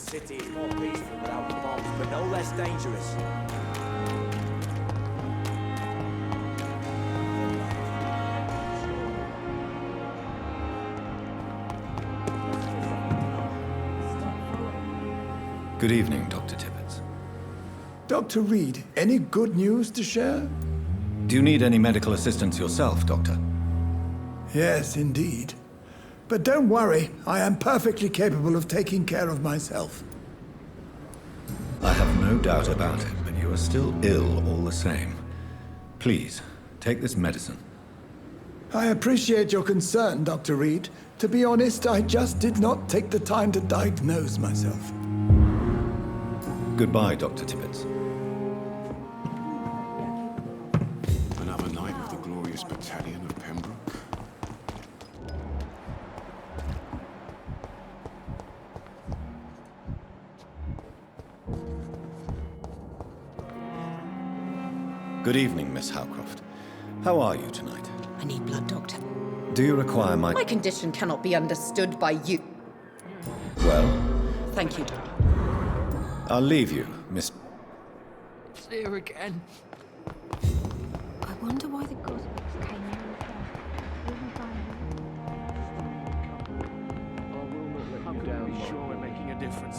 This city is more peaceful without the bombs, but no less dangerous. Good evening, Dr. Tibbets. Dr. Reed, any good news to share? Do you need any medical assistance yourself, Doctor? Yes, indeed. But don't worry, I am perfectly capable of taking care of myself. I have no doubt about it, but you are still ill all the same. Please, take this medicine. I appreciate your concern, Dr. Reed. To be honest, I just did not take the time to diagnose myself. Goodbye, Dr. Tibbets. Another night of the glorious battalion of Pembroke. Good evening, Miss Howcroft. How are you tonight? I need blood, Doctor. Do you require my... My condition cannot be understood by you. Well, Thank you. I'll leave you, Miss... It's here again. I wonder why the gossips came in first. How can we be sure we're making a difference?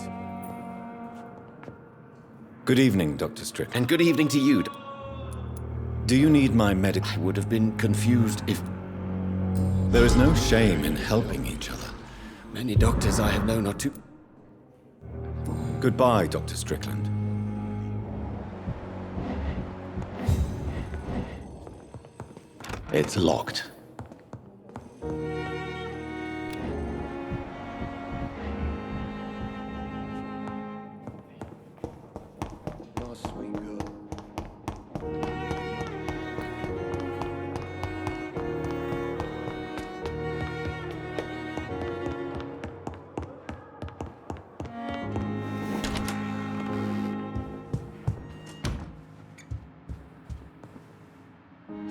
Good evening, Dr. Strickland. And good evening to you. Do you need my medical... I would have been confused if There is no shame in helping each other. many doctors I have known are too... Goodbye, Dr. Strickland. It's locked. My sweet girl.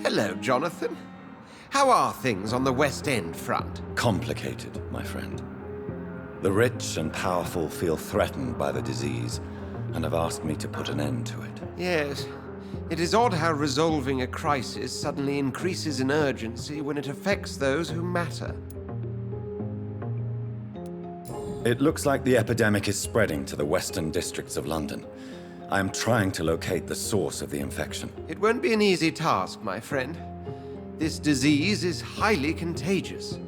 Hello, Jonathan. How are things on the West End front? Complicated, my friend. The rich and powerful feel threatened by the disease and have asked me to put an end to it. Yes. It is odd how resolving a crisis suddenly increases in urgency when it affects those who matter. It looks like the epidemic is spreading to the western districts of London. I am trying to locate the source of the infection. It won't be an easy task, my friend. This disease is highly contagious.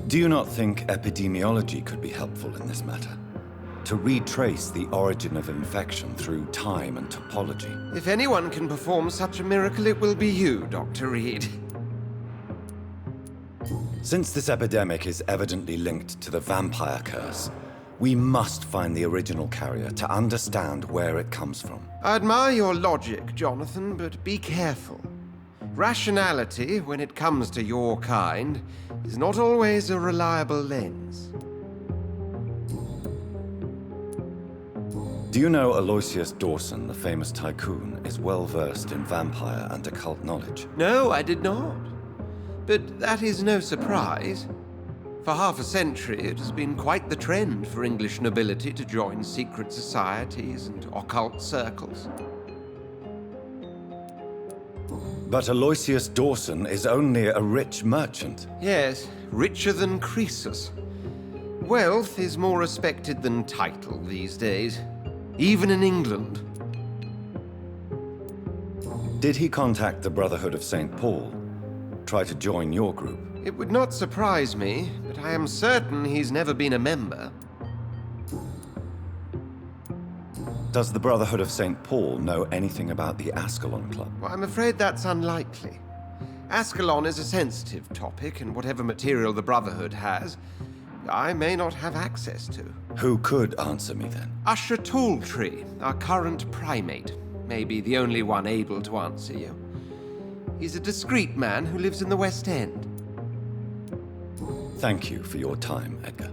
Do you not think epidemiology could be helpful in this matter? To retrace the origin of infection through time and topology? If anyone can perform such a miracle, it will be you, Dr. Reed. Since this epidemic is evidently linked to the vampire curse, we must find the original carrier to understand where it comes from. I admire your logic, Jonathan, but be careful. Rationality, when it comes to your kind, is not always a reliable lens. Do you know Aloysius Dawson, the famous tycoon, is well versed in vampire and occult knowledge? No, I did not. But that is no surprise. For half a century, it has been quite the trend for English nobility to join secret societies and occult circles. But Aloysius Dawson is only a rich merchant. Yes, richer than Croesus. Wealth is more respected than title these days, even in England. Did he contact the Brotherhood of St. Paul? Try to join your group? It would not surprise me, but I am certain he's never been a member. Does the Brotherhood of St. Paul know anything about the Ascalon Club? Well, I'm afraid that's unlikely. Ascalon is a sensitive topic, and whatever material the Brotherhood has, I may not have access to. Who could answer me then? Usher Talltree, our current primate, may be the only one able to answer you. He's a discreet man who lives in the West End. Thank you for your time, Edgar.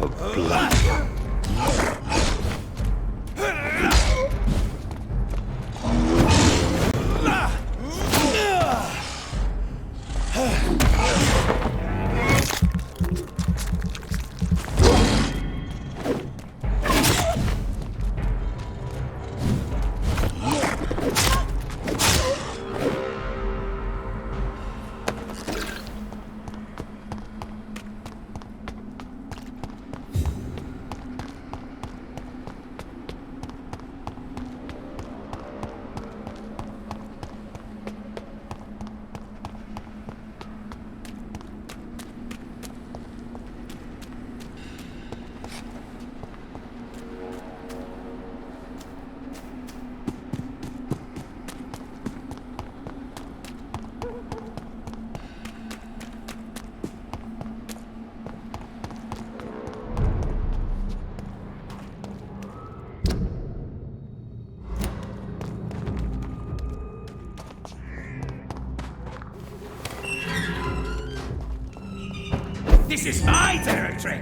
for blood. This is my territory!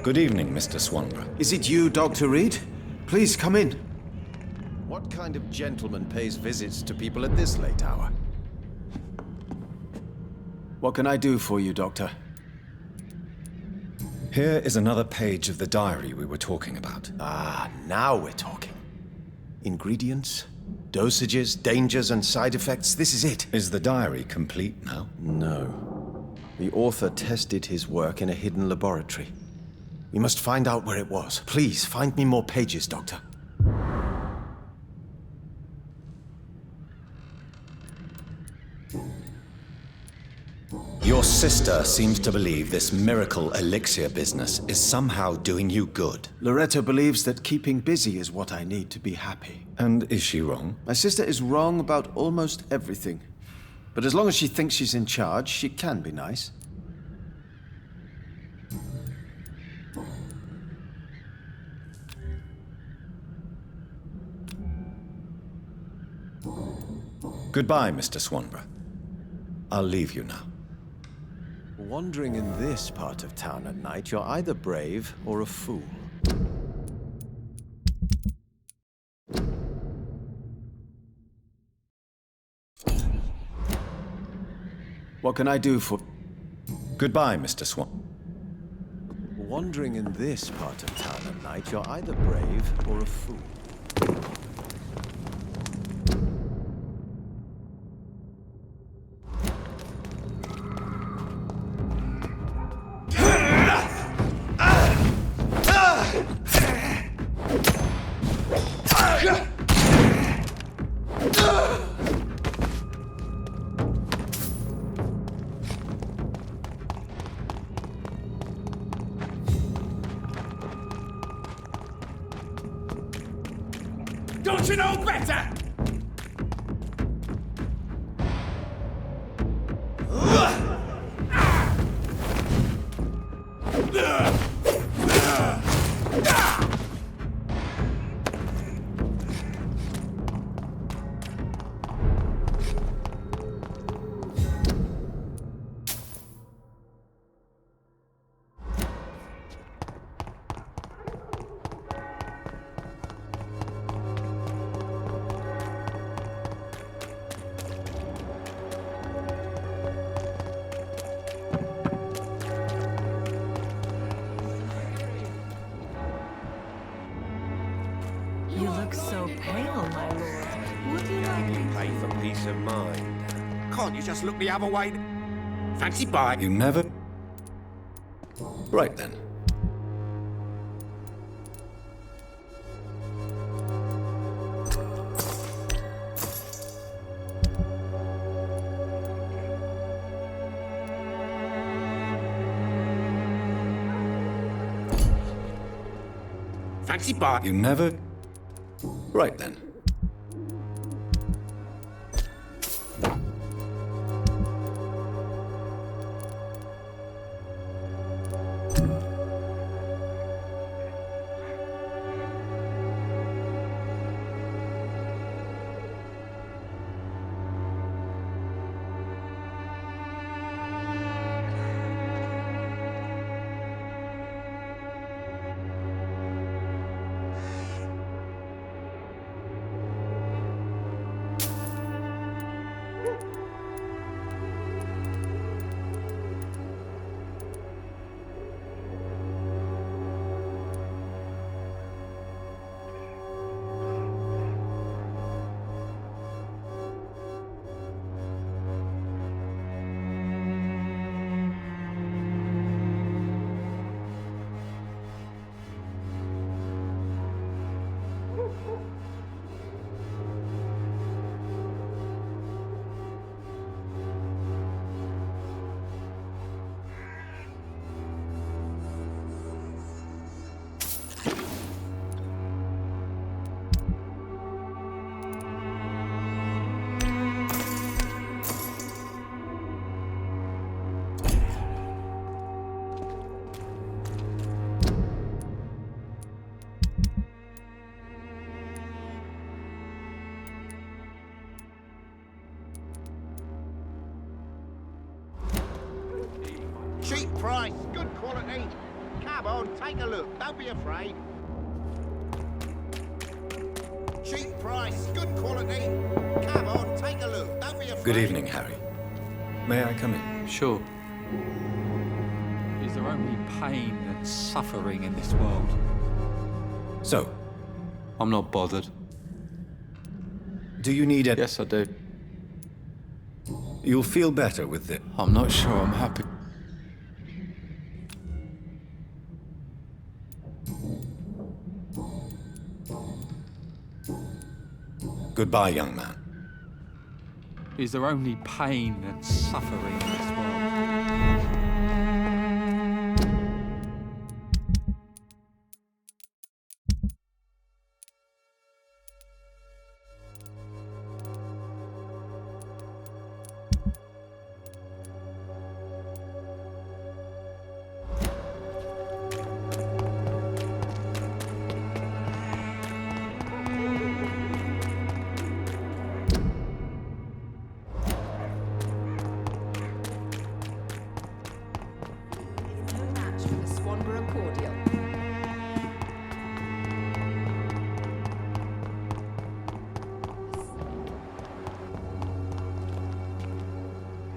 Good evening, Mr. Swanborough. Is it you, Dr. Reed? Please come in. What kind of gentleman pays visits to people at this late hour? What can I do for you, Doctor? Here is another page of the diary we were talking about. Ah, now we're talking. Ingredients, dosages, dangers, and side effects. This is it. Is the diary complete now? No. The author tested his work in a hidden laboratory. We must find out where it was. Please, find me more pages, Doctor. Your sister seems to believe this miracle elixir business is somehow doing you good. Loretta believes that keeping busy is what I need to be happy. And is she wrong? My sister is wrong about almost everything. But as long as she thinks she's in charge, she can be nice. Goodbye, Mr. Swanborough. I'll leave you now. Wandering in this part of town at night, you're either brave or a fool. What can I do for... Goodbye, Mr. Swan. Wandering in this part of town at night, you're either brave or a fool. Don't you know better? You look so pale, my lord. Would you like to Pay for peace of mind. Can't you just look the other way? Fancy buying? You never... Right then. Fancy buying? You never... Right then. price, good quality. Come on, take a look. Don't be afraid. Cheap price, good quality. Come on, take a look. Don't be afraid. Good evening, Harry. May I come in? Sure. Is there only pain and suffering in this world? So, I'm not bothered. do you need it? Yes, I do. You'll feel better with it. I'm not sure I'm happy. Goodbye, young man. Is there only pain and suffering in this world?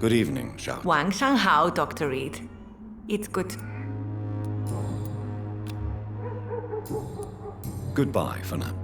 Good evening, Jacques. 晚上好, Dr. Reed. It's good. Goodbye for now.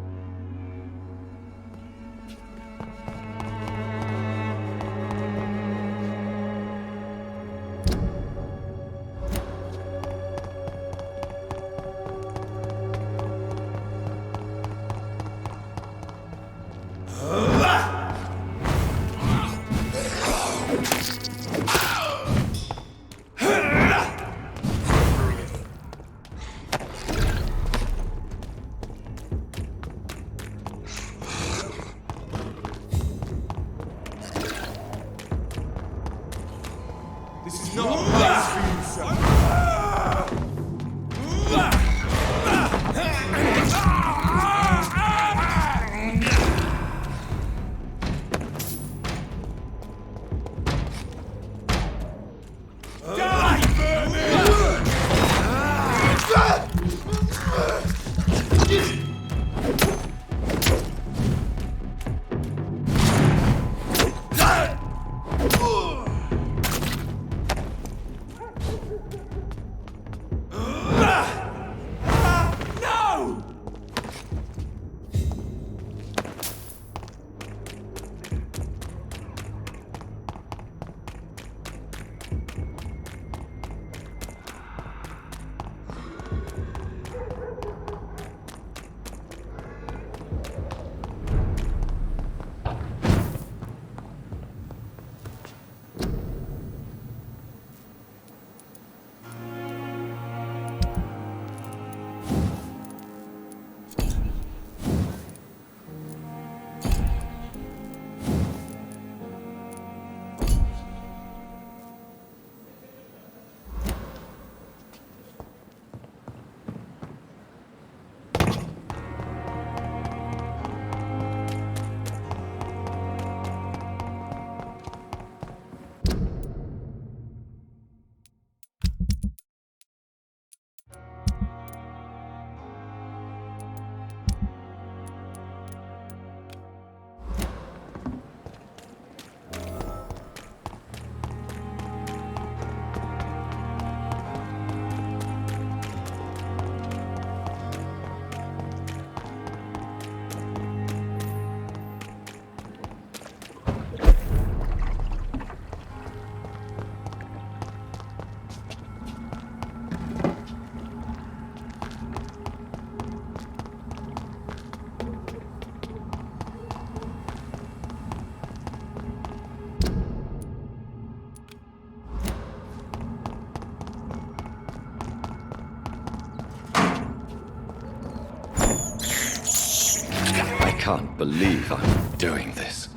I can't believe I'm doing this.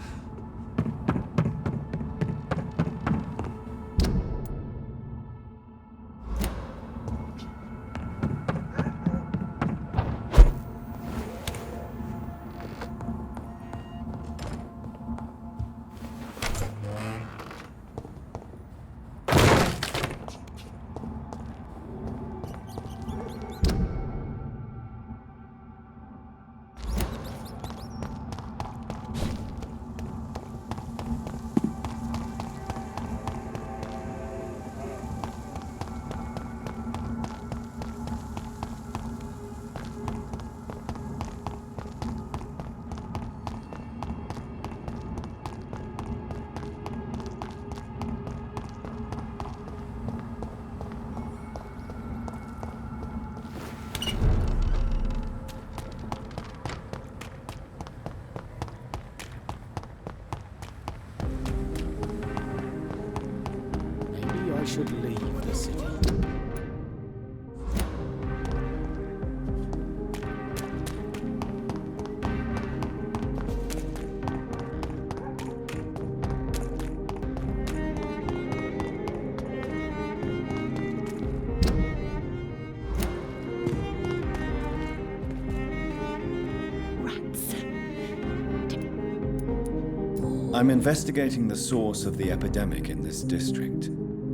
should leave the city. I'm investigating the source of the epidemic in this district.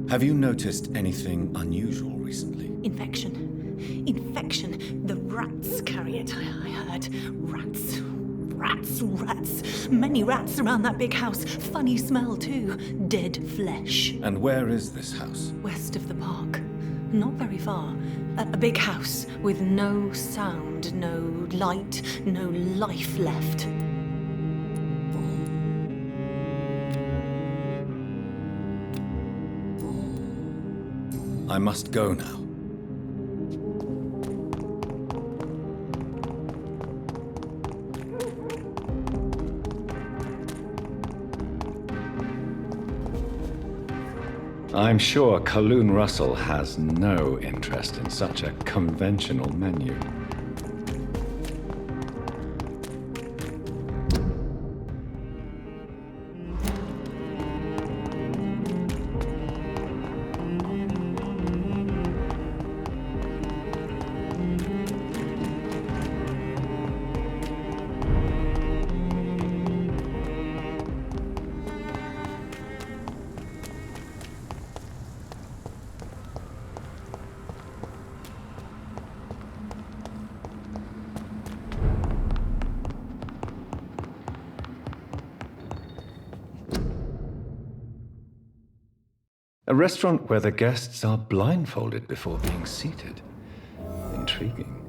Have you noticed anything unusual recently? Infection. Infection. The rats carry it, I heard. Rats. Rats, rats. Many rats around that big house. Funny smell, too. Dead flesh. And where is this house? West of the park. Not very far. A big house with no sound, no light, no life left. I must go now. I'm sure Kaloon Russell has no interest in such a conventional menu. A restaurant where the guests are blindfolded before being seated. Intriguing.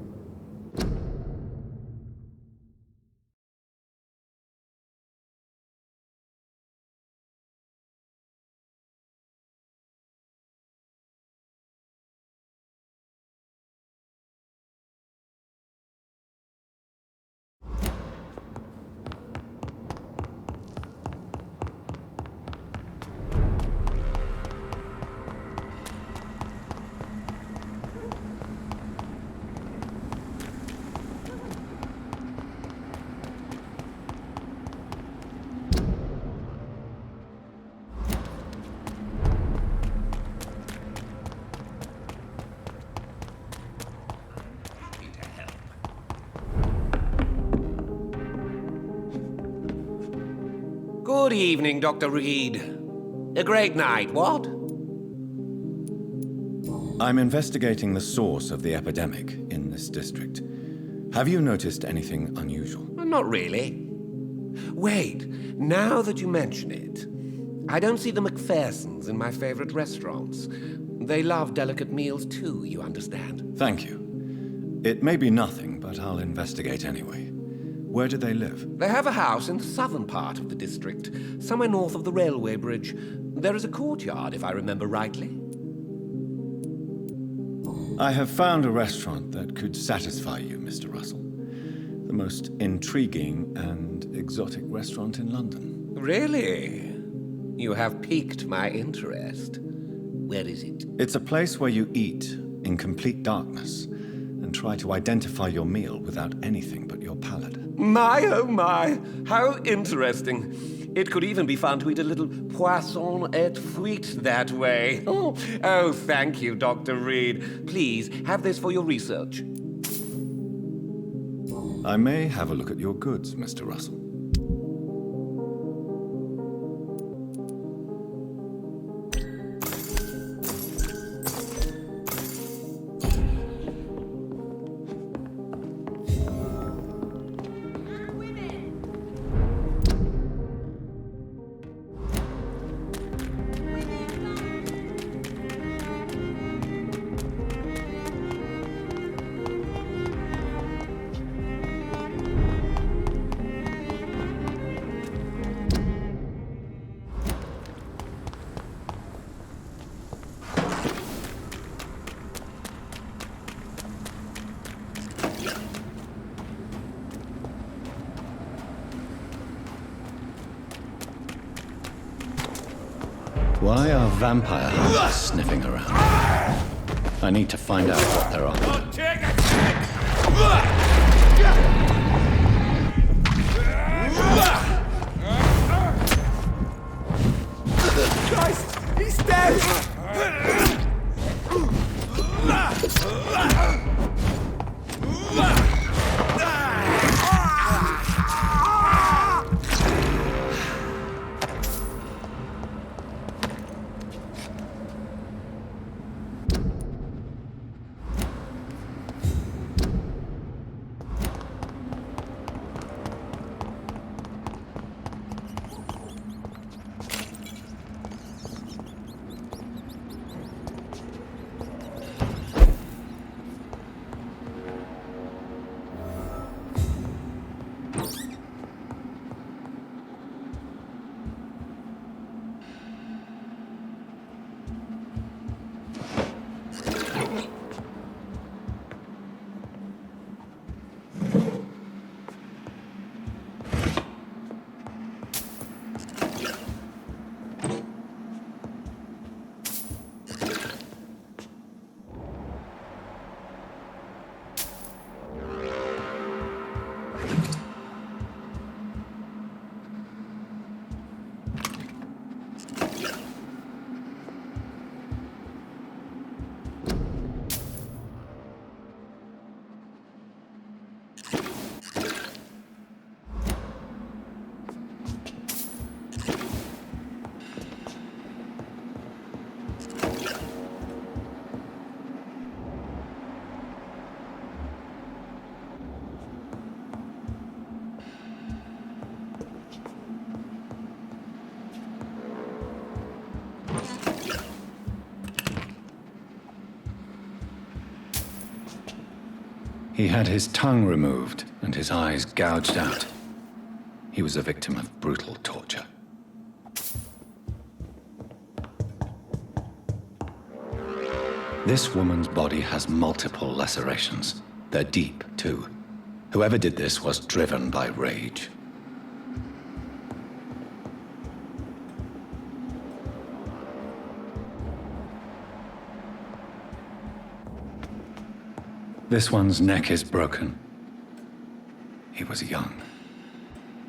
Good evening, Dr. Reed. A great night, what? I'm investigating the source of the epidemic in this district. Have you noticed anything unusual? Not really. Wait, now that you mention it, I don't see the McPhersons in my favorite restaurants. They love delicate meals too, you understand? Thank you. It may be nothing, but I'll investigate anyway. Where do they live? They have a house in the southern part of the district, somewhere north of the railway bridge. There is a courtyard, if I remember rightly. I have found a restaurant that could satisfy you, Mr. Russell. The most intriguing and exotic restaurant in London. Really? You have piqued my interest. Where is it? It's a place where you eat in complete darkness and try to identify your meal without anything but your palate. My, oh my, how interesting. It could even be fun to eat a little poisson et frites that way. Oh, thank you, Dr. Reed. Please, have this for your research. I may have a look at your goods, Mr. Russell. Why are vampire hunters sniffing around? I need to find out what they're on. Christ! He's dead! He had his tongue removed and his eyes gouged out. He was a victim of brutal torture. This woman's body has multiple lacerations. They're deep, too. Whoever did this was driven by rage. This one's neck is broken. He was young.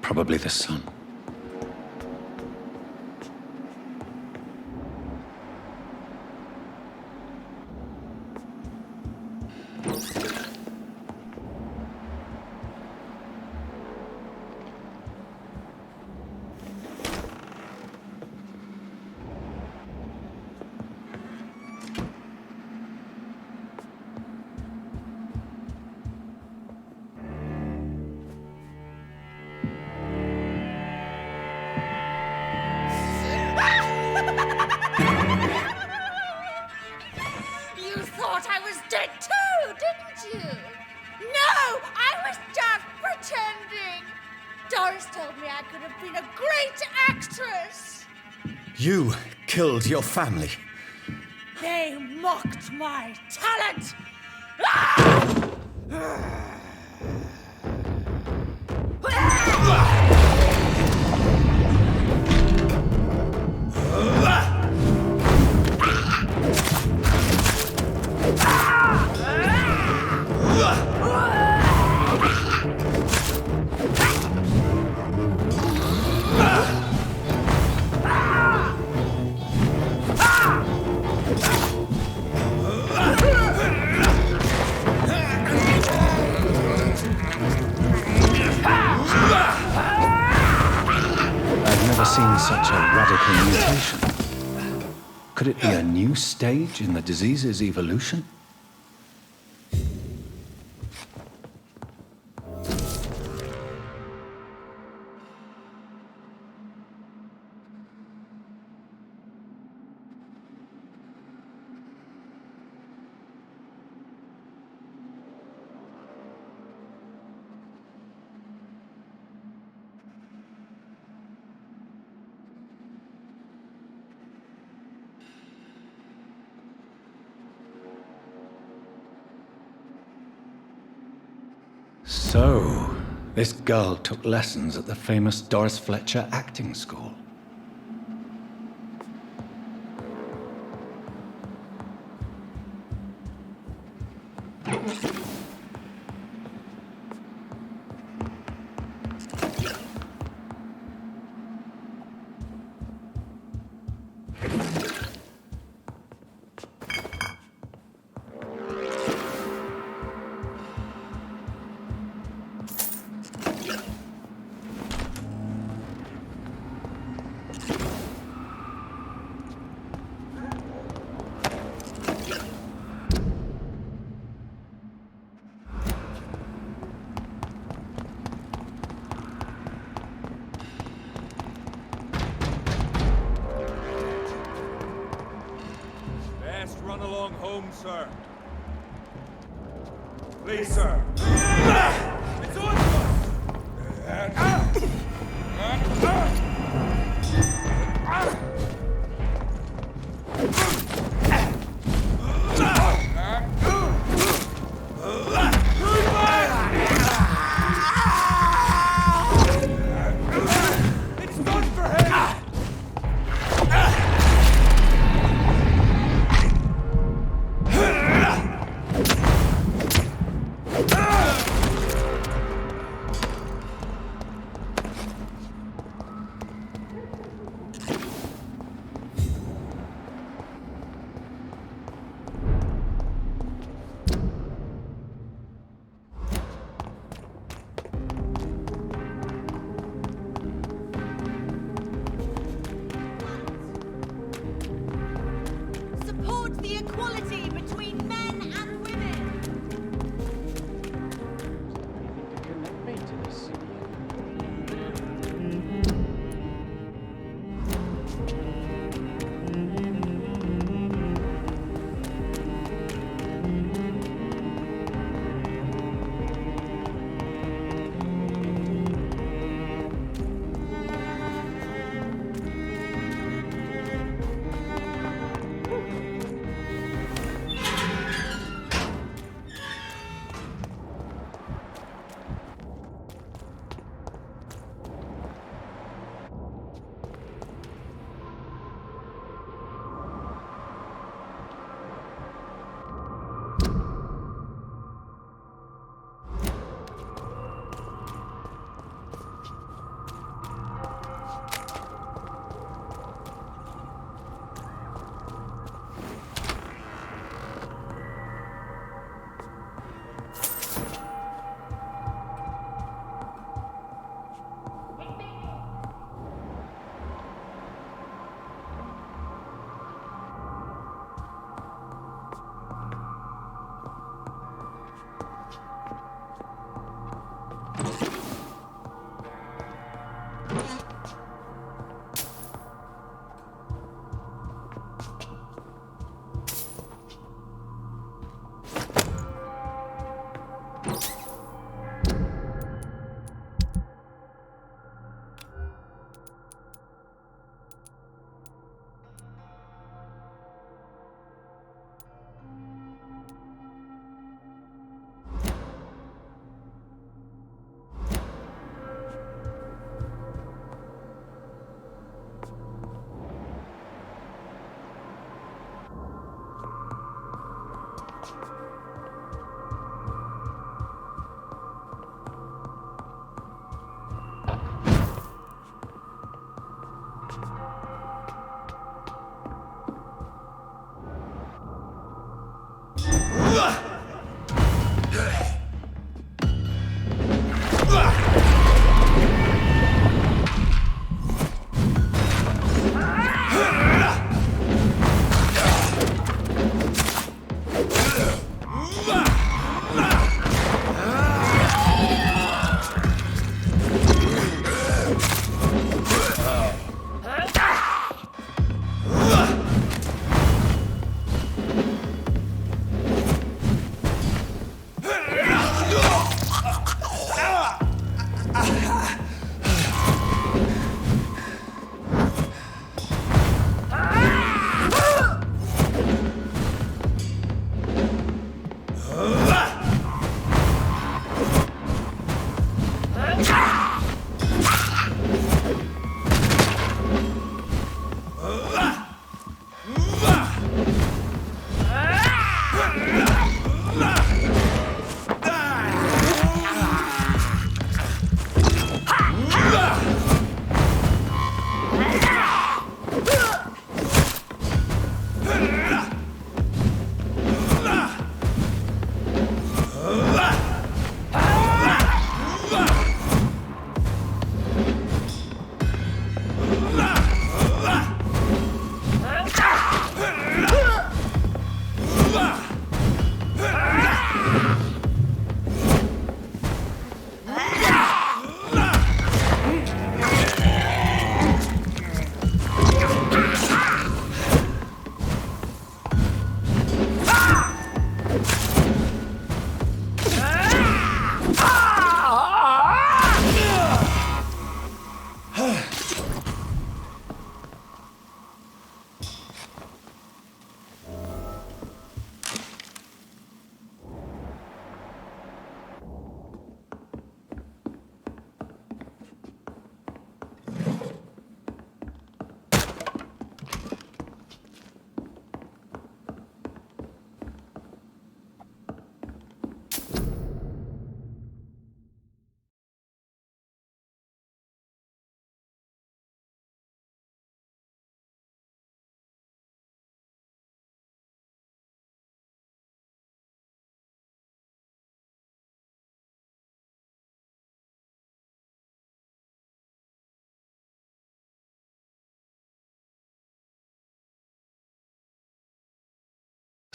Probably the son. You killed your family. They mocked my talent! Seen such a radical mutation. Could it be a new stage in the disease's evolution? So, this girl took lessons at the famous Doris Fletcher acting school. Run along home, sir. Please, sir. It's on to us! It's done for him! Support the equality between men and women. Connect me to this.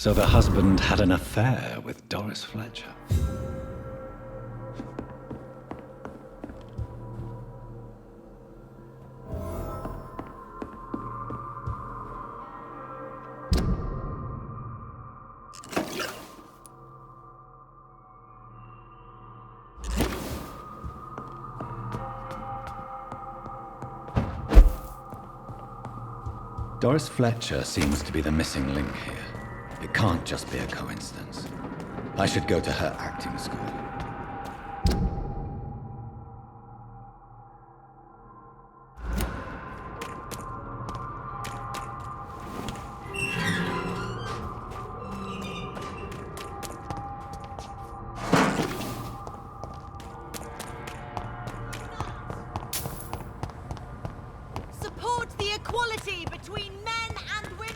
So the husband had an affair with Doris Fletcher. Doris Fletcher seems to be the missing link here. It can't just be a coincidence. I should go to her acting school. Support the equality between men and women!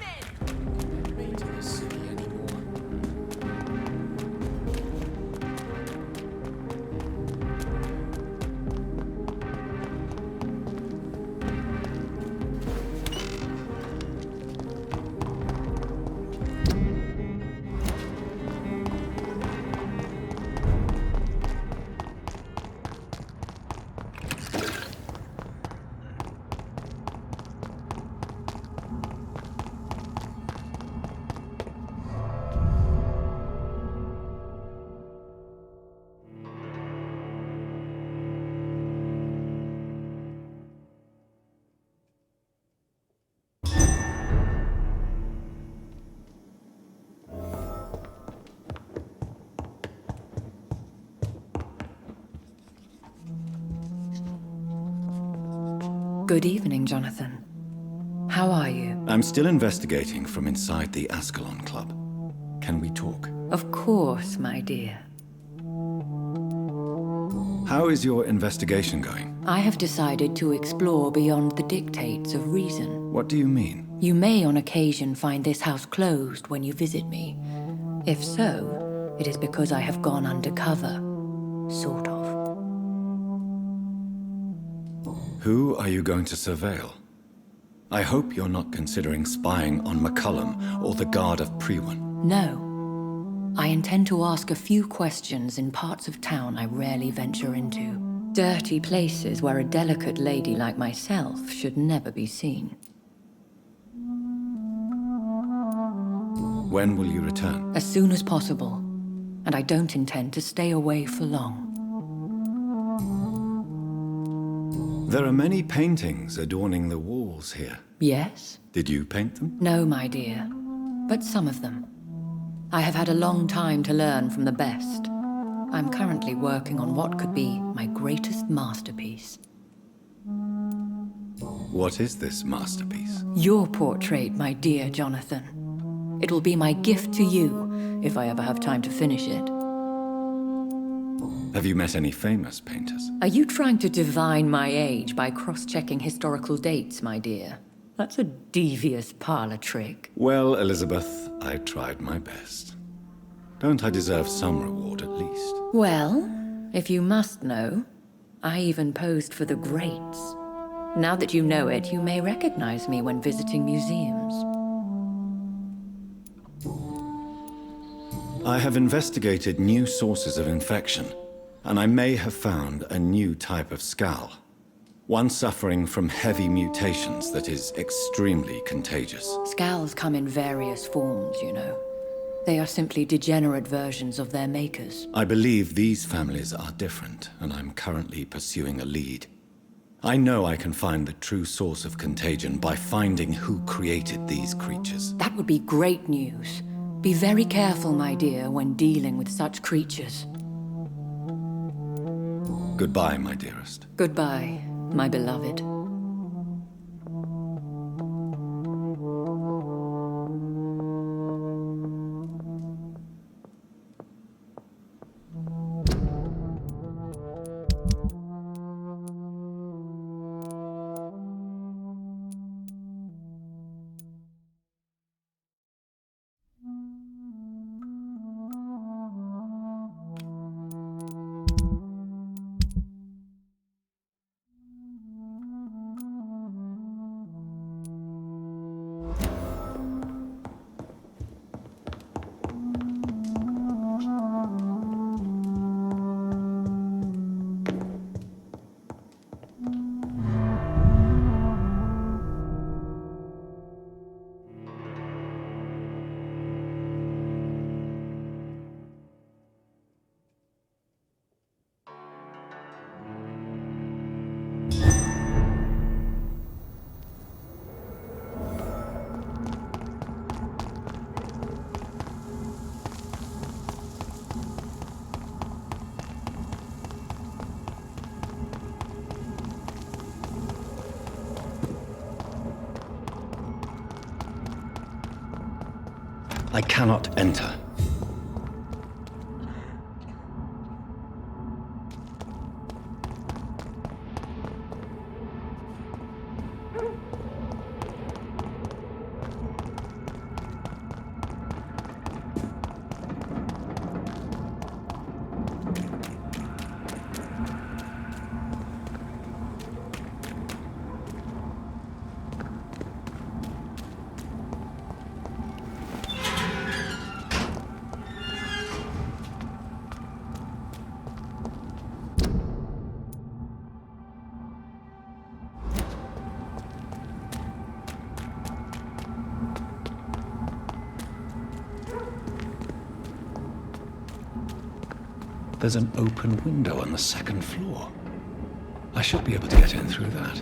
Good evening, Jonathan. How are you? I'm still investigating from inside the Ascalon Club. Can we talk? Of course, my dear. How is your investigation going? I have decided to explore beyond the dictates of reason. What do you mean? You may on occasion find this house closed when you visit me. If so, it is because I have gone undercover. Sort of. Who are you going to surveil? I hope you're not considering spying on McCullum or the Guard of Prewan. No. I intend to ask a few questions in parts of town I rarely venture into. Dirty places where a delicate lady like myself should never be seen. When will you return? As soon as possible. And I don't intend to stay away for long. There are many paintings adorning the walls here. Yes? Did you paint them? No, my dear. But some of them. I have had a long time to learn from the best. I'm currently working on what could be my greatest masterpiece. What is this masterpiece? Your portrait, my dear Jonathan. It will be my gift to you, if I ever have time to finish it. Have you met any famous painters? Are you trying to divine my age by cross-checking historical dates, my dear? That's a devious parlor trick. Well, Elizabeth, I tried my best. Don't I deserve some reward at least? Well, if you must know, I even posed for the greats. Now that you know it, you may recognize me when visiting museums. I have investigated new sources of infection, and I may have found a new type of scowl. One suffering from heavy mutations that is extremely contagious. Scowls come in various forms, you know. They are simply degenerate versions of their makers. I believe these families are different, and I'm currently pursuing a lead. I know I can find the true source of contagion by finding who created these creatures. That would be great news. Be very careful, my dear, when dealing with such creatures. Goodbye, my dearest. Goodbye, my beloved. I cannot enter. There's an open window on the second floor. I should be able to get in through that.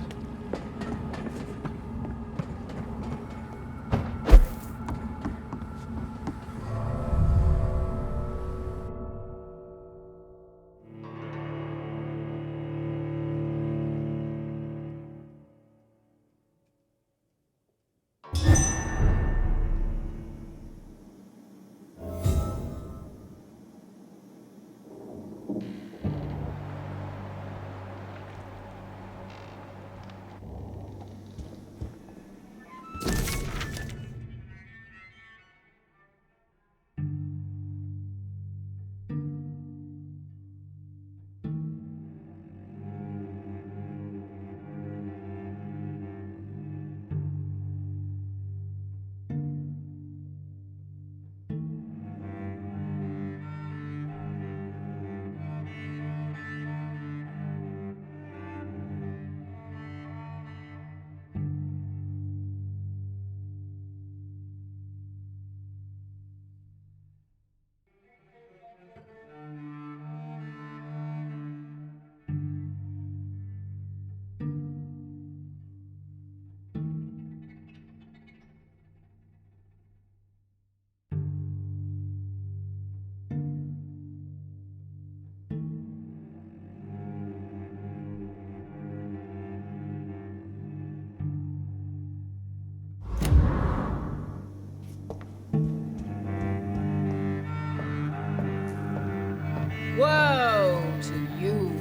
Woe to you,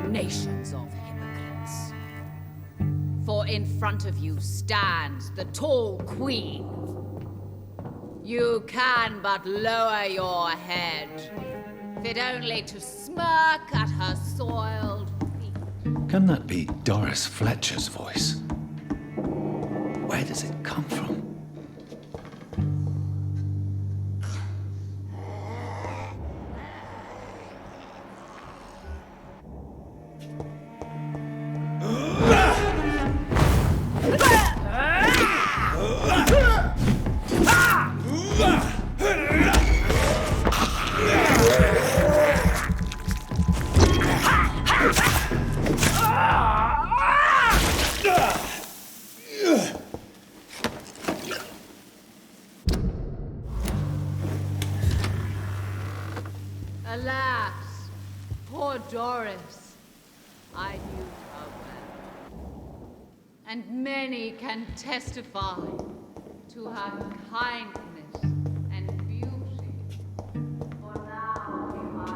nations of hypocrites. For in front of you stands the tall queen. You can but lower your head, fit only to smirk at her soiled feet. Can that be Doris Fletcher's voice? Where does it come from? Alas, poor Doris, I knew her well, and many can testify to her kindness and beauty. For now if I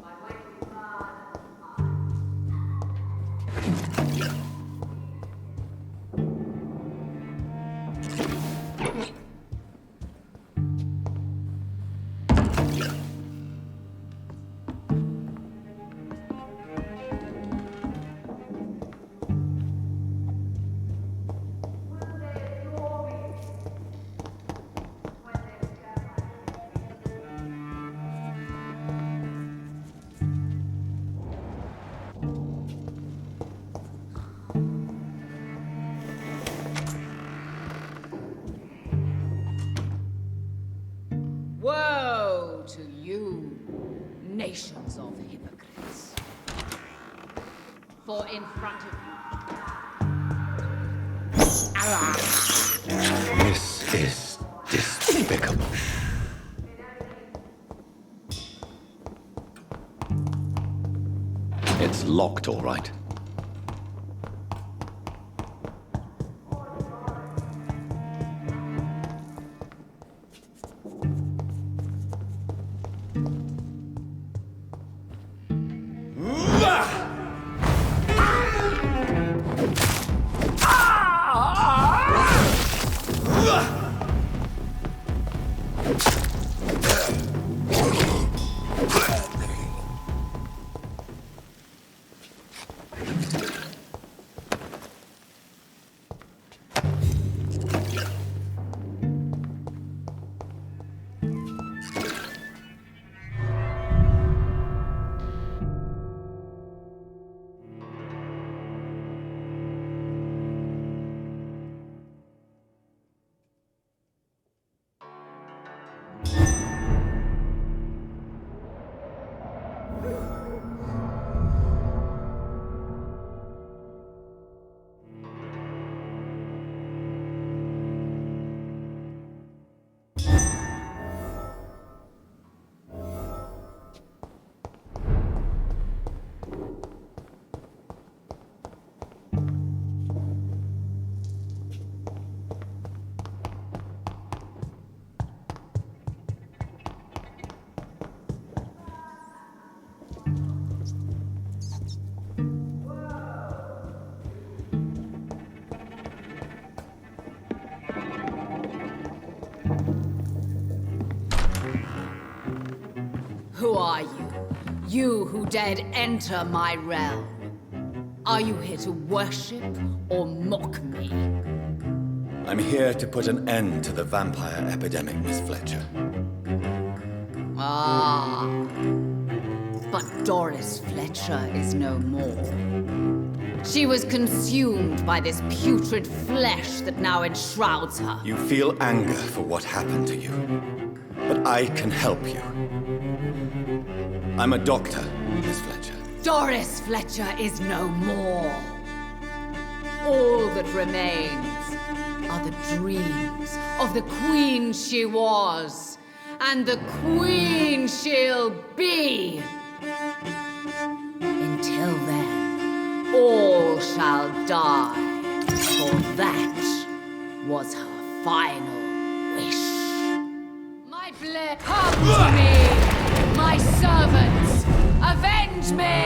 my way to Woe to you, nations of hypocrites. For in front of you... This is despicable. It's locked, all right. You who dared enter my realm. Are you here to worship or mock me? I'm here to put an end to the vampire epidemic, Miss Fletcher. Ah. But Doris Fletcher is no more. She was consumed by this putrid flesh that now enshrouds her. You feel anger for what happened to you, but I can help you. I'm a doctor, Miss Fletcher. Doris Fletcher is no more. All that remains are the dreams of the queen she was, and the queen she'll be. Until then, all shall die, for that was her final wish. My blood, come to me, my servants, avenge me!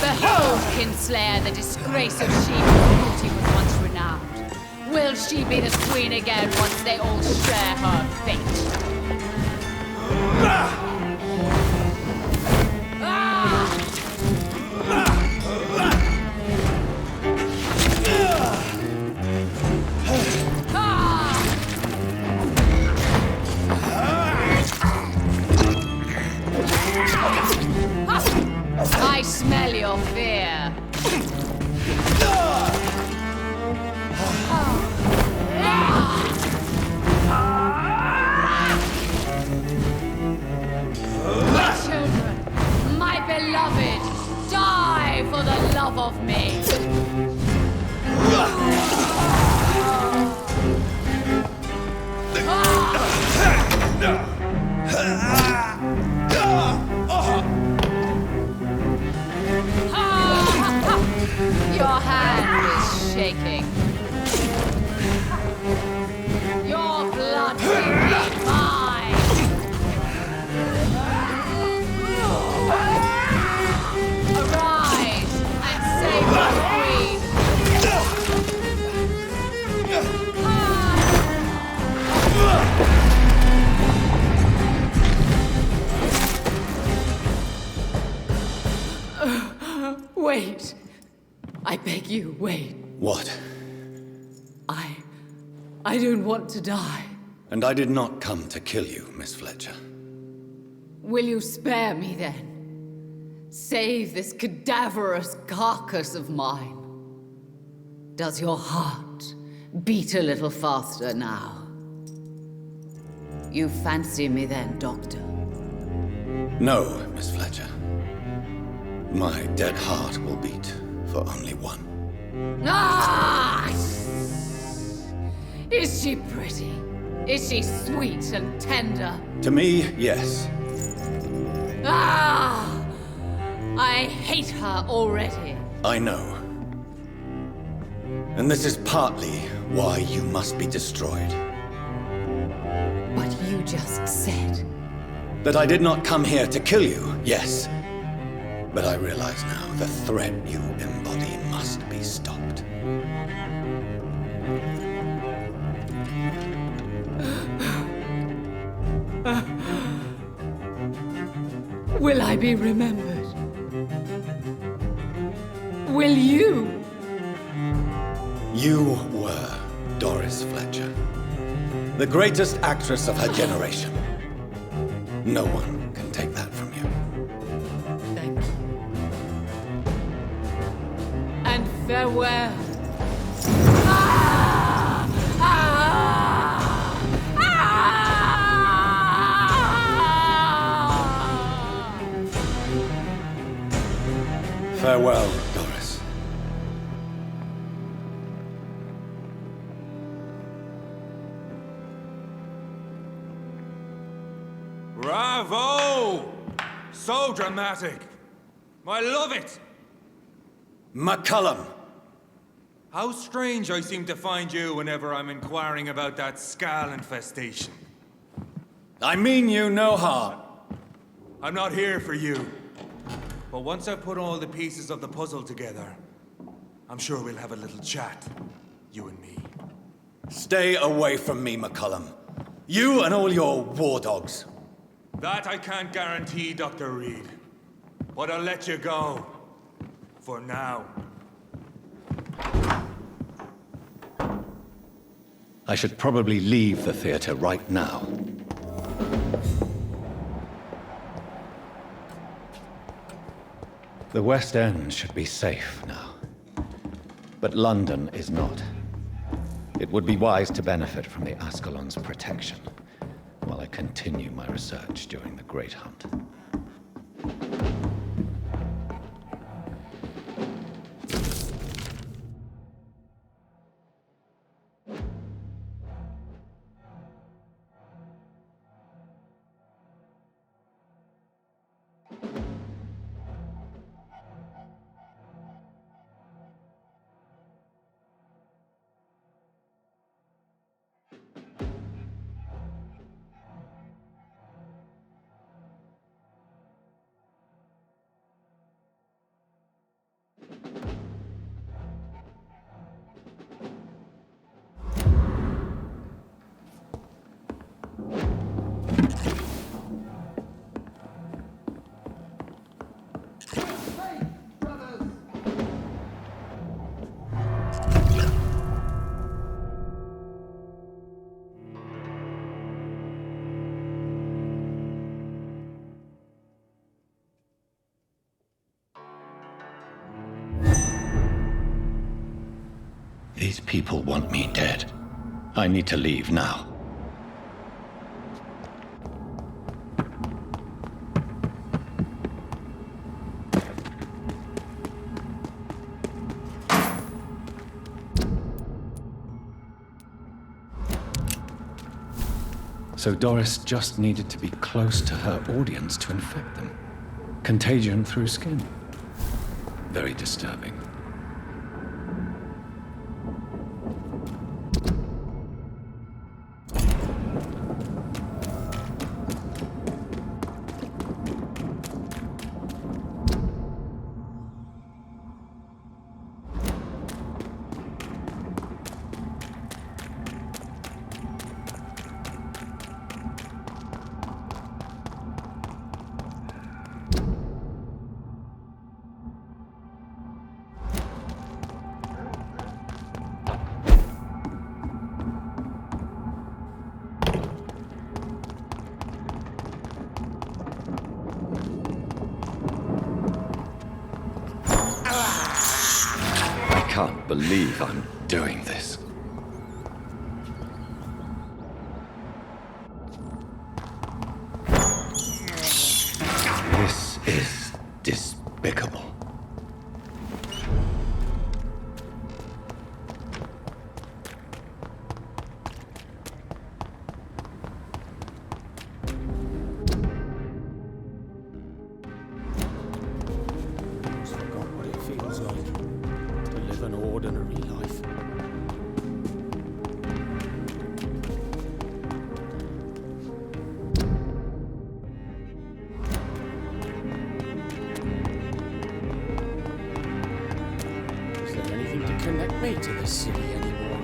Behold, Kinslayer, the disgrace of she whose beauty was once renowned. Will she be the queen again once they all share her fate? I smell your fear. My children, my beloved, die for the love of me. Your hand is shaking. Your blood will be mine. Arise and save the queen. Wait. I beg you, wait. What? I don't want to die. And I did not come to kill you, Miss Fletcher. Will you spare me then? Save this cadaverous carcass of mine. Does your heart beat a little faster now? You fancy me then, Doctor? No, Miss Fletcher. My dead heart will beat for only one. Ah! Is she pretty? Is she sweet and tender? To me, yes. Ah! I hate her already. I know. And this is partly why you must be destroyed. But you just said... That I did not come here to kill you, yes. But I realize now the threat you embody must be stopped. Will I be remembered? Will you? You were Doris Fletcher, the greatest actress of her generation. No one can take that from you. Thank you. And farewell. Ah! Ah! Ah! Farewell, Doris. Bravo! So dramatic. I love it. McCullum. How strange I seem to find you whenever I'm inquiring about that skull infestation. I mean you no harm. I'm not here for you. But once I've put all the pieces of the puzzle together, I'm sure we'll have a little chat, you and me. Stay away from me, McCullum. You and all your war dogs. That I can't guarantee, Dr. Reed. But I'll let you go. For now. I should probably leave the theater right now. The West End should be safe now. But London is not. It would be wise to benefit from the Ascalon's protection while I continue my research during the Great Hunt. These people want me dead. I need to leave now. So Doris just needed to be close to her audience to infect them. Contagion through skin. Very disturbing. I can't believe I'm doing this. This is despicable. Forgot what it feels like to live an ordinary life. Is there anything to connect me to this city anymore?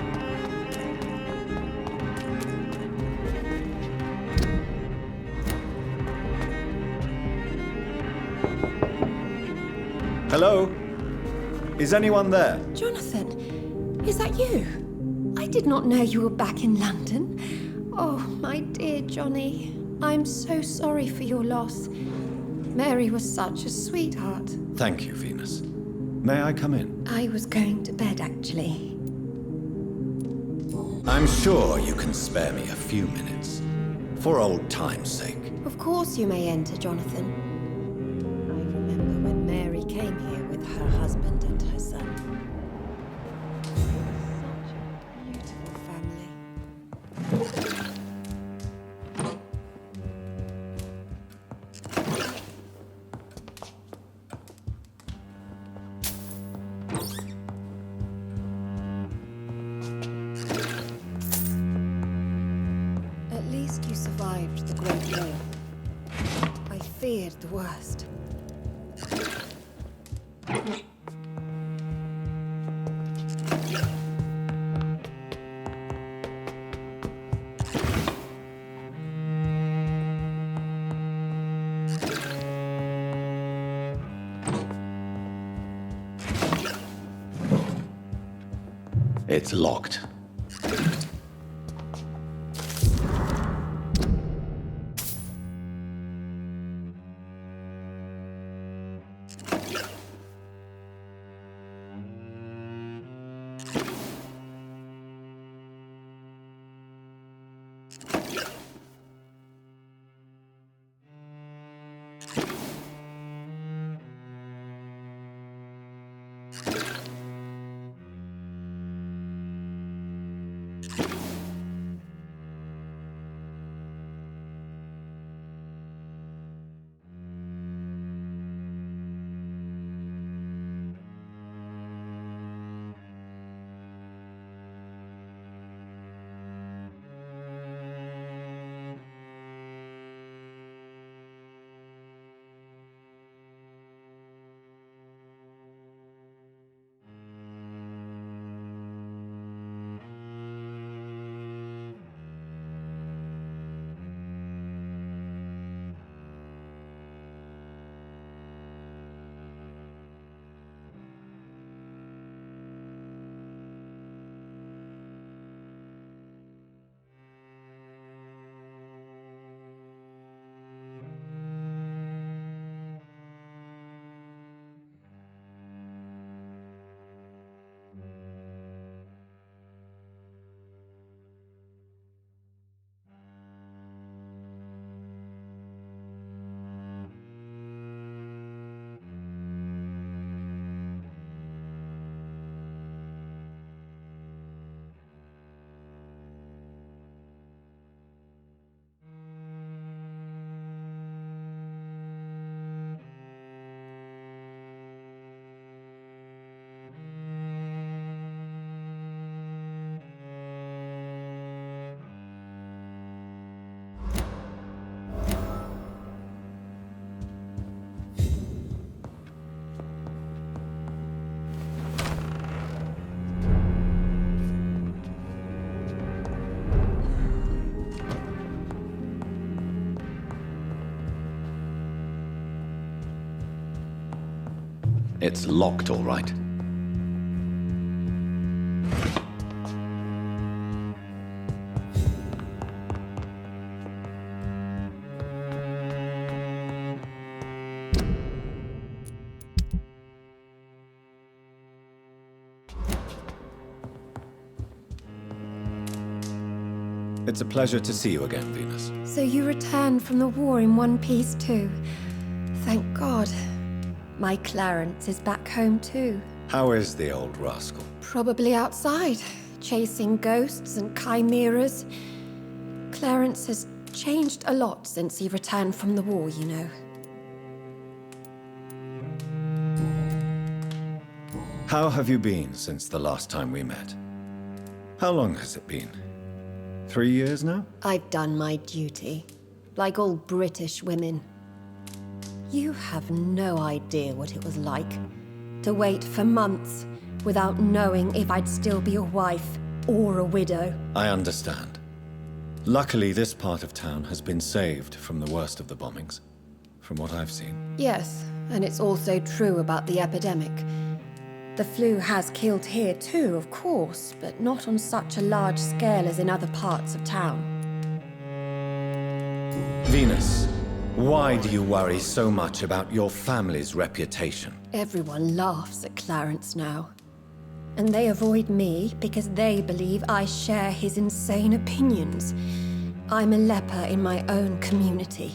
Hello? Is anyone there? Jonathan, is that you? I did not know you were back in London. Oh, my dear Johnny, I'm so sorry for your loss. Mary was such a sweetheart. Thank you, Venus. May I come in? I was going to bed, actually. I'm sure you can spare me a few minutes. For old time's sake. Of course you may enter, Jonathan. I remember when Mary came here with her husband and her son. Such a beautiful family. At least you survived the Great War. I feared the worst. It's locked. It's locked, all right. It's a pleasure to see you again, Venus. So you returned from the war in one piece too. Thank God. My Clarence is back home too. How is the old rascal? Probably outside, chasing ghosts and chimeras. Clarence has changed a lot since he returned from the war, you know. How have you been since the last time we met? How long has it been? 3 years now? I've done my duty, like all British women. You have no idea what it was like to wait for months without knowing if I'd still be a wife or a widow. I understand. Luckily, this part of town has been saved from the worst of the bombings, from what I've seen. Yes, and it's also true about the epidemic. The flu has killed here too, of course, but not on such a large scale as in other parts of town. Venus, why do you worry so much about your family's reputation? Everyone laughs at Clarence now. And they avoid me because they believe I share his insane opinions. I'm a leper in my own community.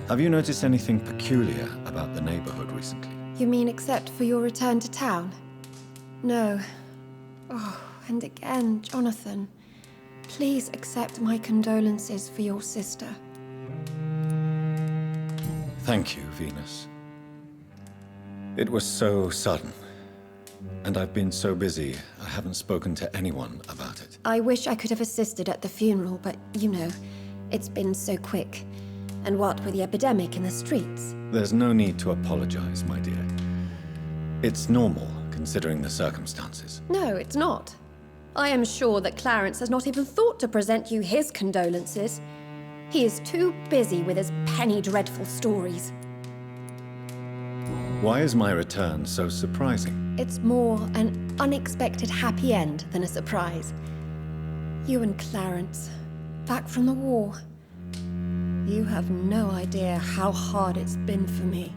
Have you noticed anything peculiar about the neighborhood recently? You mean except for your return to town? No. Oh, and again, Jonathan. Please accept my condolences for your sister. Thank you, Venus. It was so sudden. And I've been so busy, I haven't spoken to anyone about it. I wish I could have assisted at the funeral, but you know, it's been so quick. And what with the epidemic in the streets? There's no need to apologize, my dear. It's normal, considering the circumstances. No, it's not. I am sure that Clarence has not even thought to present you his condolences. He is too busy with his penny dreadful stories. Why is my return so surprising? It's more an unexpected happy end than a surprise. You and Clarence, back from the war. You have no idea how hard it's been for me.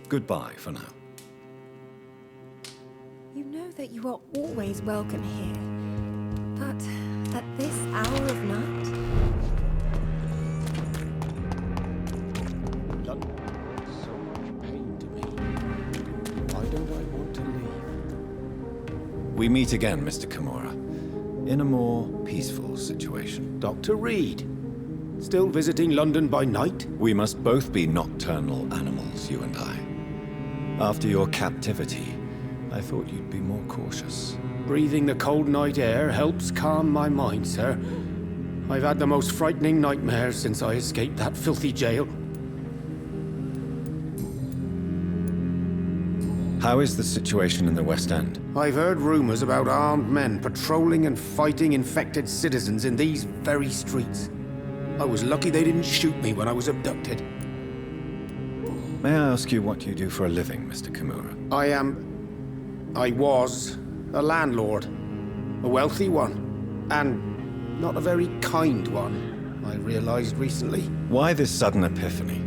Goodbye for now. You know that you are always welcome here. But at this hour of night? London brings so much pain to me. Why don't I want to leave? We meet again, Mr. Kimura, in a more peaceful situation. Dr. Reed, still visiting London by night? We must both be nocturnal animals, you and I. After your captivity, I thought you'd be more cautious. Breathing the cold night air helps calm my mind, sir. I've had the most frightening nightmares since I escaped that filthy jail. How is the situation in the West End? I've heard rumors about armed men patrolling and fighting infected citizens in these very streets. I was lucky they didn't shoot me when I was abducted. May I ask you what you do for a living, Mr. Kimura? I was a landlord. A wealthy one. And not a very kind one, I realized recently. Why this sudden epiphany?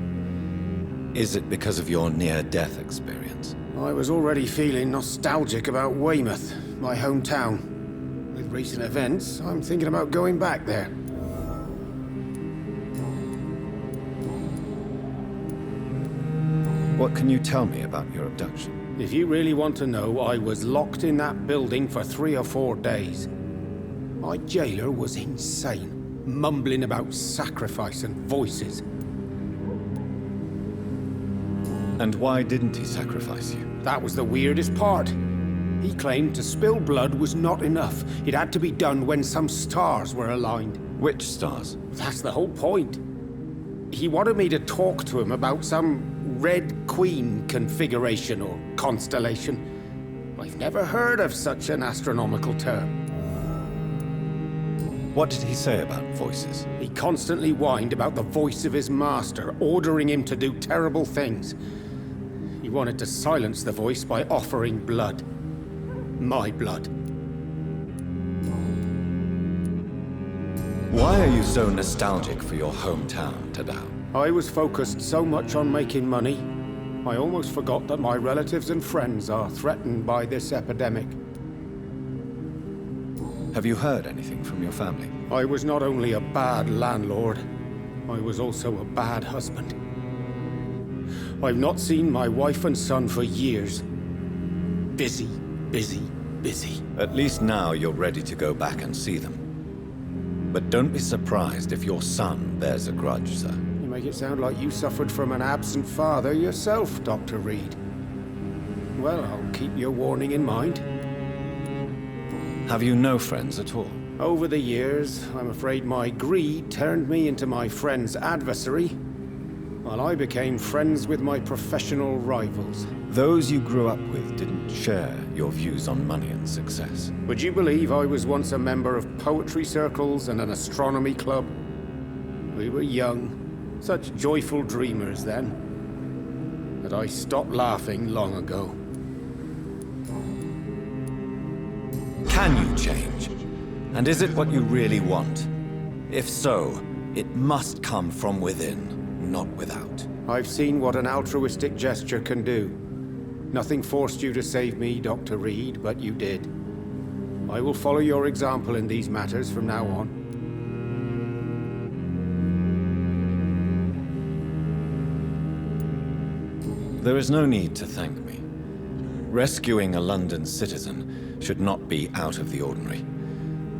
Is it because of your near-death experience? I was already feeling nostalgic about Weymouth, my hometown. With recent events, I'm thinking about going back there. What can you tell me about your abduction? If you really want to know, I was locked in that building for 3 or 4 days. My jailer was insane, mumbling about sacrifice and voices. And why didn't he sacrifice you? That was the weirdest part. He claimed to spill blood was not enough. It had to be done when some stars were aligned. Which stars? That's the whole point. He wanted me to talk to him about some Red Queen configuration or constellation. I've never heard of such an astronomical term. What did he say about voices? He constantly whined about the voice of his master, ordering him to do terrible things. He wanted to silence the voice by offering blood. My blood. Why are you so nostalgic for your hometown, Tadao? I was focused so much on making money, I almost forgot that my relatives and friends are threatened by this epidemic. Have you heard anything from your family? I was not only a bad landlord, I was also a bad husband. I've not seen my wife and son for years. Busy, busy, busy. At least now you're ready to go back and see them. But don't be surprised if your son bears a grudge, sir. You make it sound like you suffered from an absent father yourself, Dr. Reed. Well, I'll keep your warning in mind. Have you no friends at all? Over the years, I'm afraid my greed turned me into my friend's adversary, while I became friends with my professional rivals. Those you grew up with didn't share your views on money and success. Would you believe I was once a member of poetry circles and an astronomy club? We were young, such joyful dreamers then, that I stopped laughing long ago. Can you change? And is it what you really want? If so, it must come from within, not without. I've seen what an altruistic gesture can do. Nothing forced you to save me, Dr. Reed, but you did. I will follow your example in these matters from now on. There is no need to thank me. Rescuing a London citizen should not be out of the ordinary,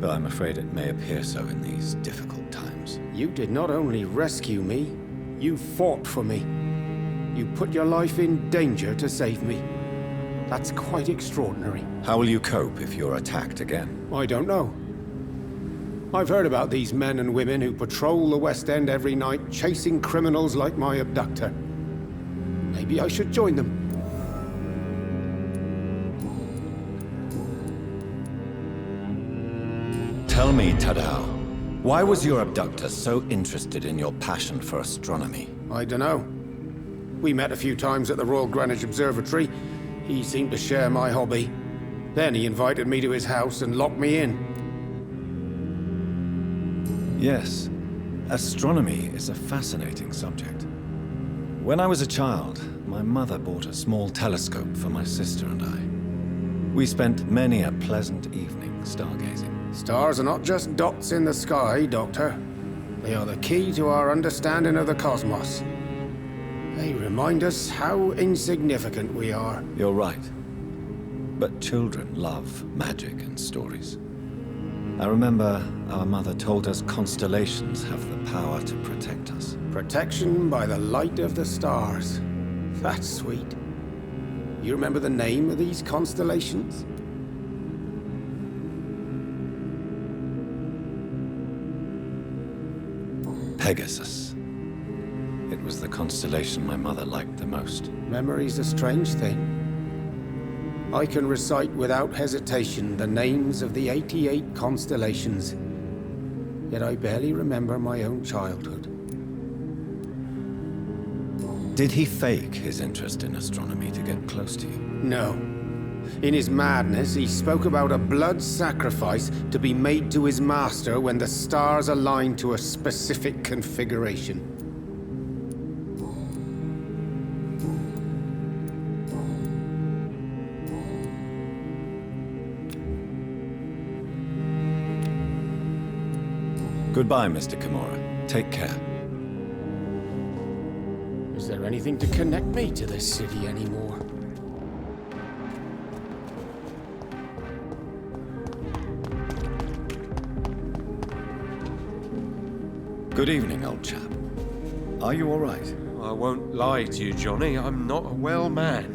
though I'm afraid it may appear so in these difficult times. You did not only rescue me, you fought for me. You put your life in danger to save me. That's quite extraordinary. How will you cope if you're attacked again? I don't know. I've heard about these men and women who patrol the West End every night, chasing criminals like my abductor. Maybe I should join them. Tell me, Tadao, why was your abductor so interested in your passion for astronomy? I dunno. We met a few times at the Royal Greenwich Observatory. He seemed to share my hobby. Then he invited me to his house and locked me in. Yes, astronomy is a fascinating subject. When I was a child, my mother bought a small telescope for my sister and I. We spent many a pleasant evening stargazing. Stars are not just dots in the sky, Doctor. They are the key to our understanding of the cosmos. They remind us how insignificant we are. You're right. But children love magic and stories. I remember our mother told us constellations have the power to protect us. Protection by the light of the stars. That's sweet. You remember the name of these constellations? Pegasus. It was the constellation my mother liked the most. Memory's a strange thing. I can recite without hesitation the names of the 88 constellations, yet I barely remember my own childhood. Did he fake his interest in astronomy to get close to you? No. In his madness, he spoke about a blood sacrifice to be made to his master when the stars aligned to a specific configuration. Goodbye, Mr. Kimura. Take care. Is there anything to connect me to this city anymore? Good evening, old chap. Are you all right? I won't lie to you, Johnny. I'm not a well man.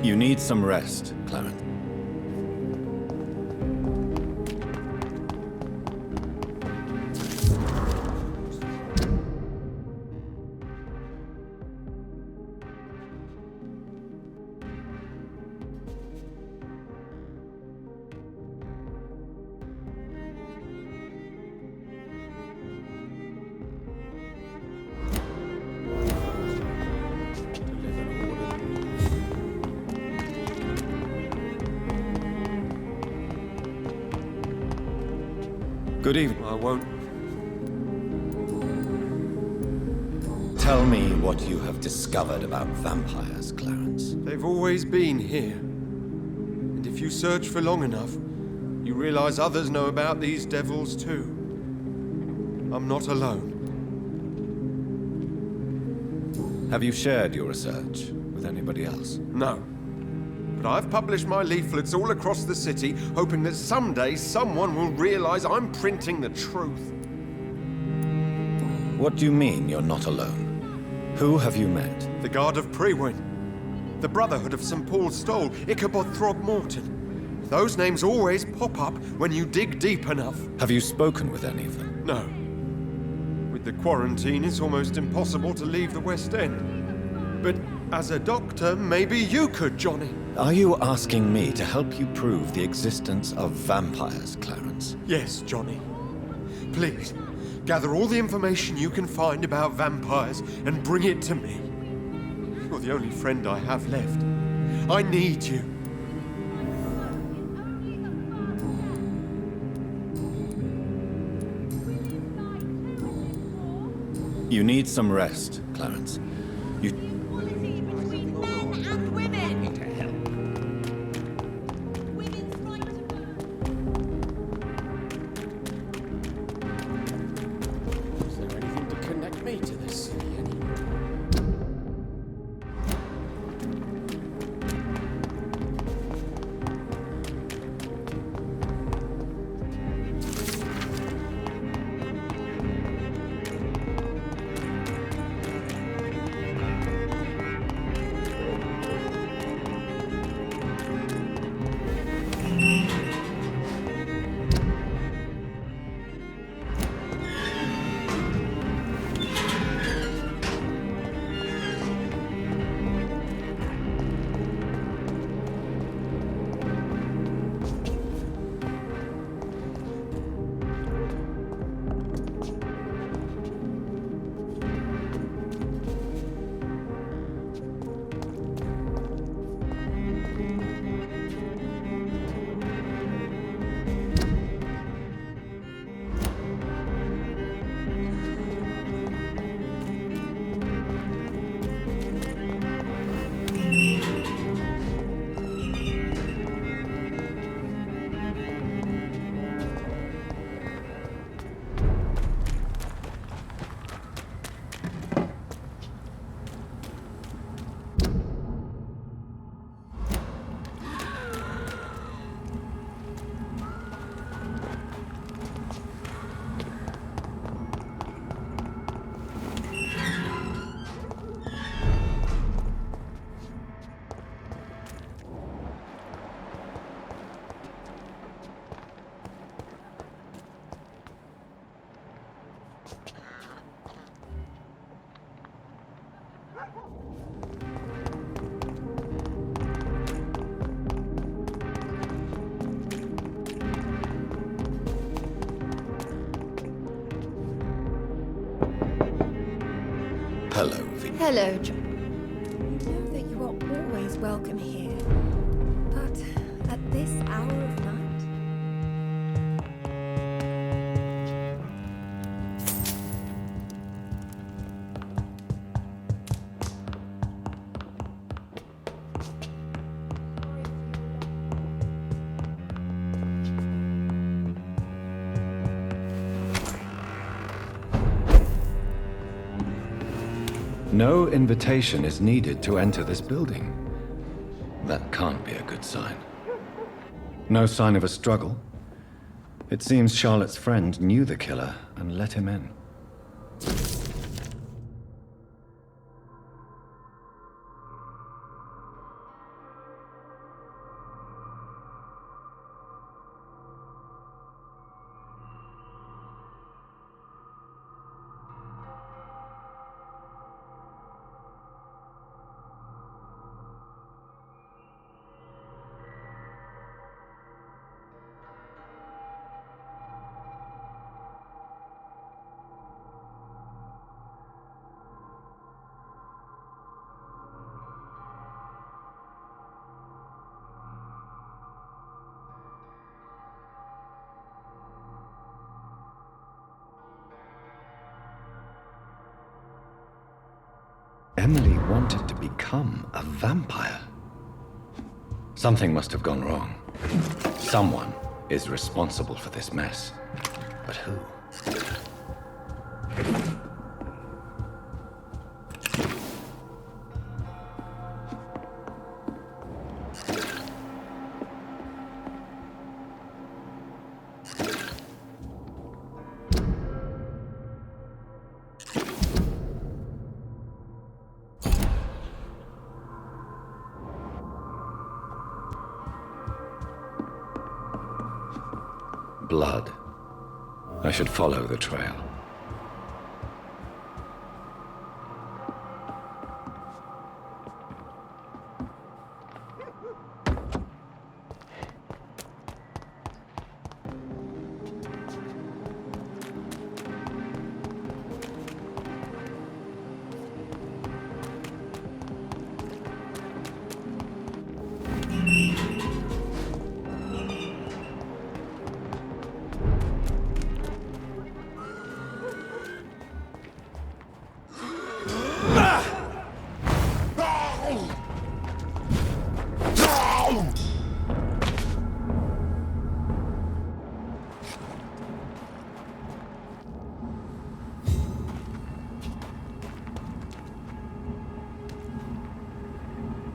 You need some rest, Clarence. Good evening. I won't. Tell me what you have discovered about vampires, Clarence. They've always been here. And if you search for long enough, you realize others know about these devils too. I'm not alone. Have you shared your research with anybody else? No. But I've published my leaflets all across the city, hoping that someday someone will realize I'm printing the truth. What do you mean you're not alone? Who have you met? The Guard of Prewin, the Brotherhood of St. Paul's Stole, Ichabod Throgmorton. Those names always pop up when you dig deep enough. Have you spoken with any of them? No. With the quarantine, it's almost impossible to leave the West End. But as a doctor, maybe you could, Johnny. Are you asking me to help you prove the existence of vampires, Clarence? Yes, Johnny. Please, gather all the information you can find about vampires and bring it to me. You're the only friend I have left. I need you. You need some rest, Clarence. Equality between men and women. To help. Women's right to birth. Is there anything to connect me to this city anymore? Hello, V. Hello, John. You know that you are always welcome here. But at this hour of night? No invitation is needed to enter this building. That can't be a good sign. No sign of a struggle. It seems Charlotte's friend knew the killer and let him in. Emily wanted to become a vampire. Something must have gone wrong. Someone is responsible for this mess. But who? Blood. I should follow the trail.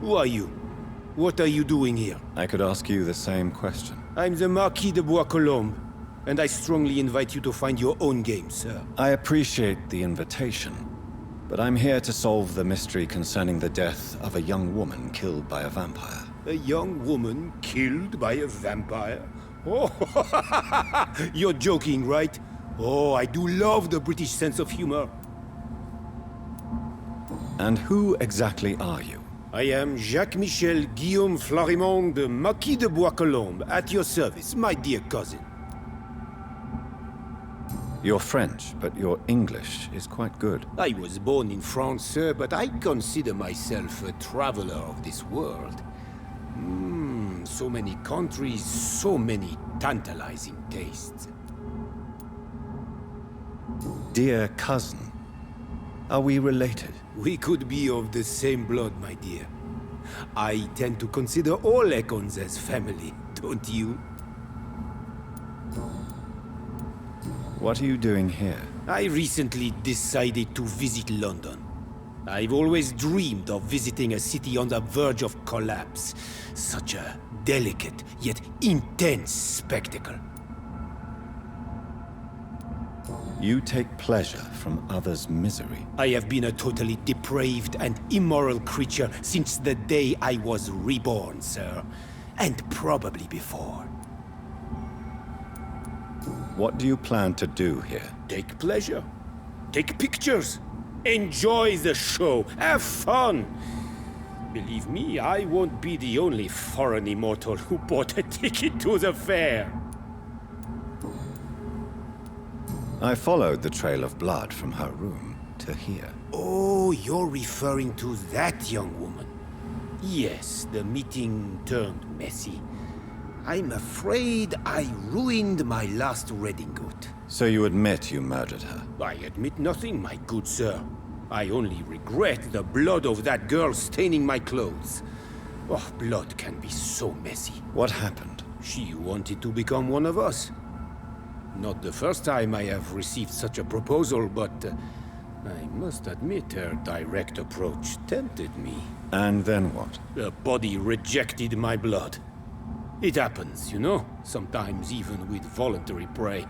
Who are you? What are you doing here? I could ask you the same question. I'm the Marquis de Bois-Colombes, and I strongly invite you to find your own game, sir. I appreciate the invitation, but I'm here to solve the mystery concerning the death of a young woman killed by a vampire. A young woman killed by a vampire? Oh, you're joking, right? Oh, I do love the British sense of humor. And who exactly are you? I am Jacques-Michel Guillaume Florimond de Marquis de Bois-Colombes, at your service, my dear cousin. You're French, but your English is quite good. I was born in France, sir, but I consider myself a traveler of this world. So many countries, so many tantalizing tastes. Dear cousin, are we related? We could be of the same blood, my dear. I tend to consider all Econs as family, don't you? What are you doing here? I recently decided to visit London. I've always dreamed of visiting a city on the verge of collapse. Such a delicate, yet intense spectacle. You take pleasure from others' misery. I have been a totally depraved and immoral creature since the day I was reborn, sir. And probably before. What do you plan to do here? Take pleasure. Take pictures. Enjoy the show. Have fun. Believe me, I won't be the only foreign immortal who bought a ticket to the fair. I followed the trail of blood from her room to here. Oh, you're referring to that young woman. Yes, the meeting turned messy. I'm afraid I ruined my last redingote. So you admit you murdered her? I admit nothing, my good sir. I only regret the blood of that girl staining my clothes. Oh, blood can be so messy. What happened? She wanted to become one of us. Not the first time I have received such a proposal, but I must admit her direct approach tempted me. And then what? The body rejected my blood. It happens, you know, sometimes even with voluntary prey.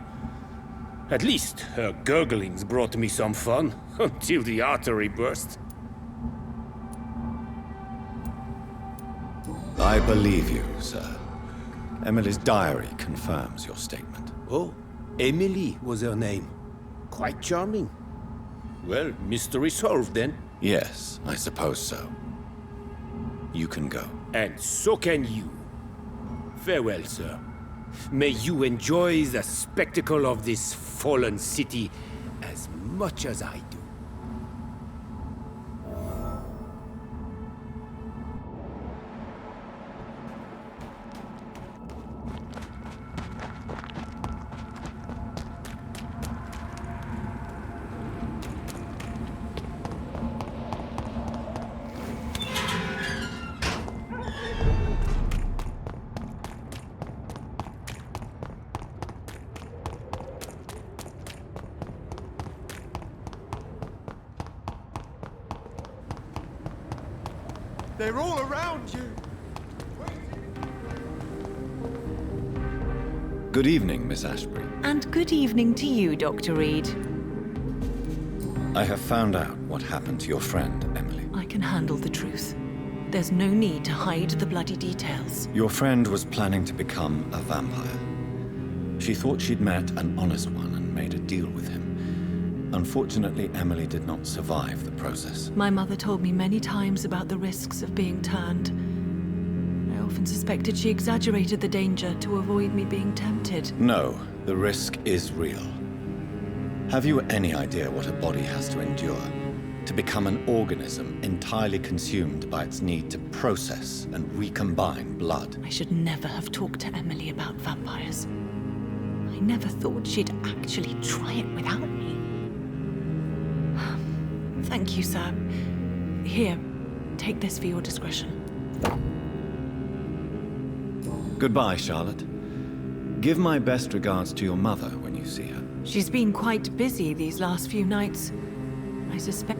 At least her gurglings brought me some fun, until the artery burst. I believe you, sir. Emily's diary confirms your statement. Oh, Emily was her name. Quite charming. Well, mystery solved then. Yes, I suppose so. You can go. And so can you. Farewell, sir. May you enjoy the spectacle of this fallen city as much as I do. They're all around you. Good evening, Miss Ashbury. And good evening to you, Dr. Reed. I have found out what happened to your friend, Emily. I can handle the truth. There's no need to hide the bloody details. Your friend was planning to become a vampire. She thought she'd met an honest one and made a deal with him. Unfortunately, Emily did not survive the process. My mother told me many times about the risks of being turned. I often suspected she exaggerated the danger to avoid me being tempted. No, the risk is real. Have you any idea what a body has to endure? To become an organism entirely consumed by its need to process and recombine blood? I should never have talked to Emily about vampires. I never thought she'd actually try it without me. Thank you, sir. Here, take this for your discretion. Goodbye, Charlotte. Give my best regards to your mother when you see her. She's been quite busy these last few nights. I suspect...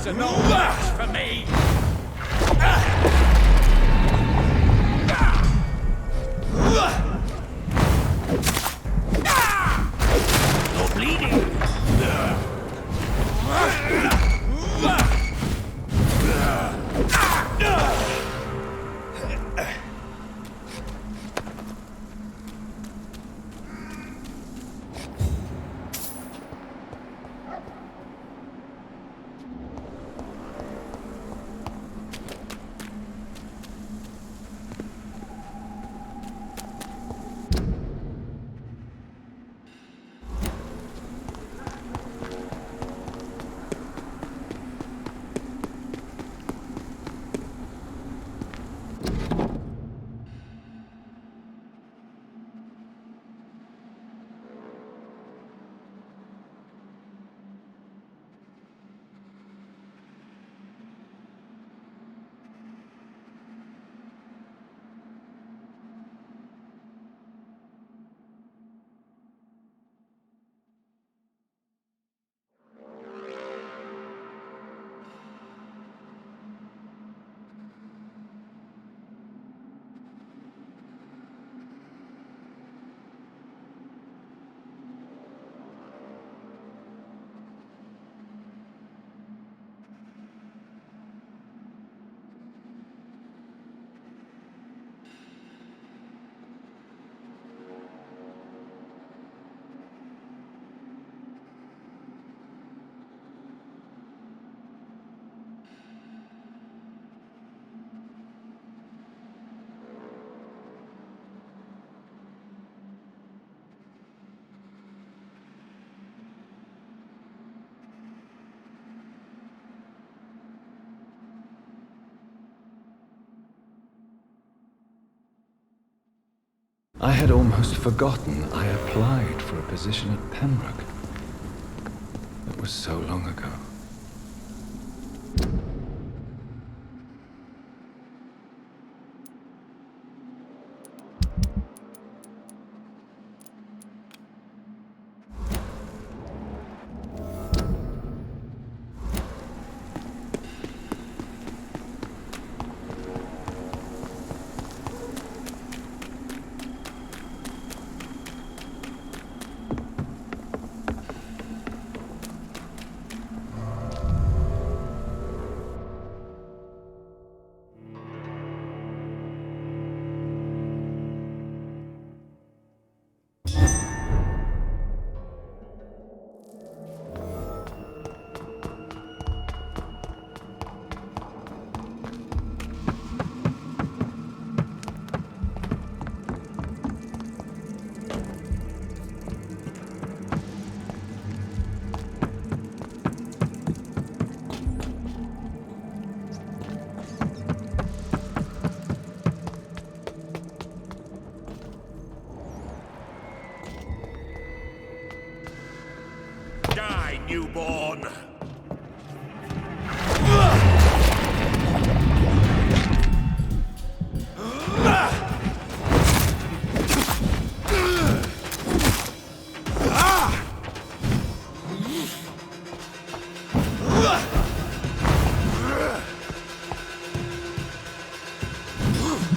are no match for me! You're bleeding! I had almost forgotten I applied for a position at Pembroke. It was so long ago. Newborn!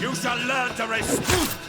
You shall learn to resist!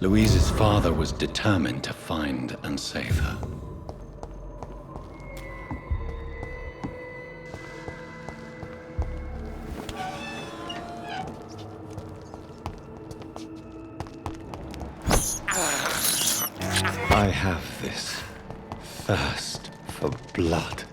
Louise's father was determined to find and save her. I have this thirst for blood.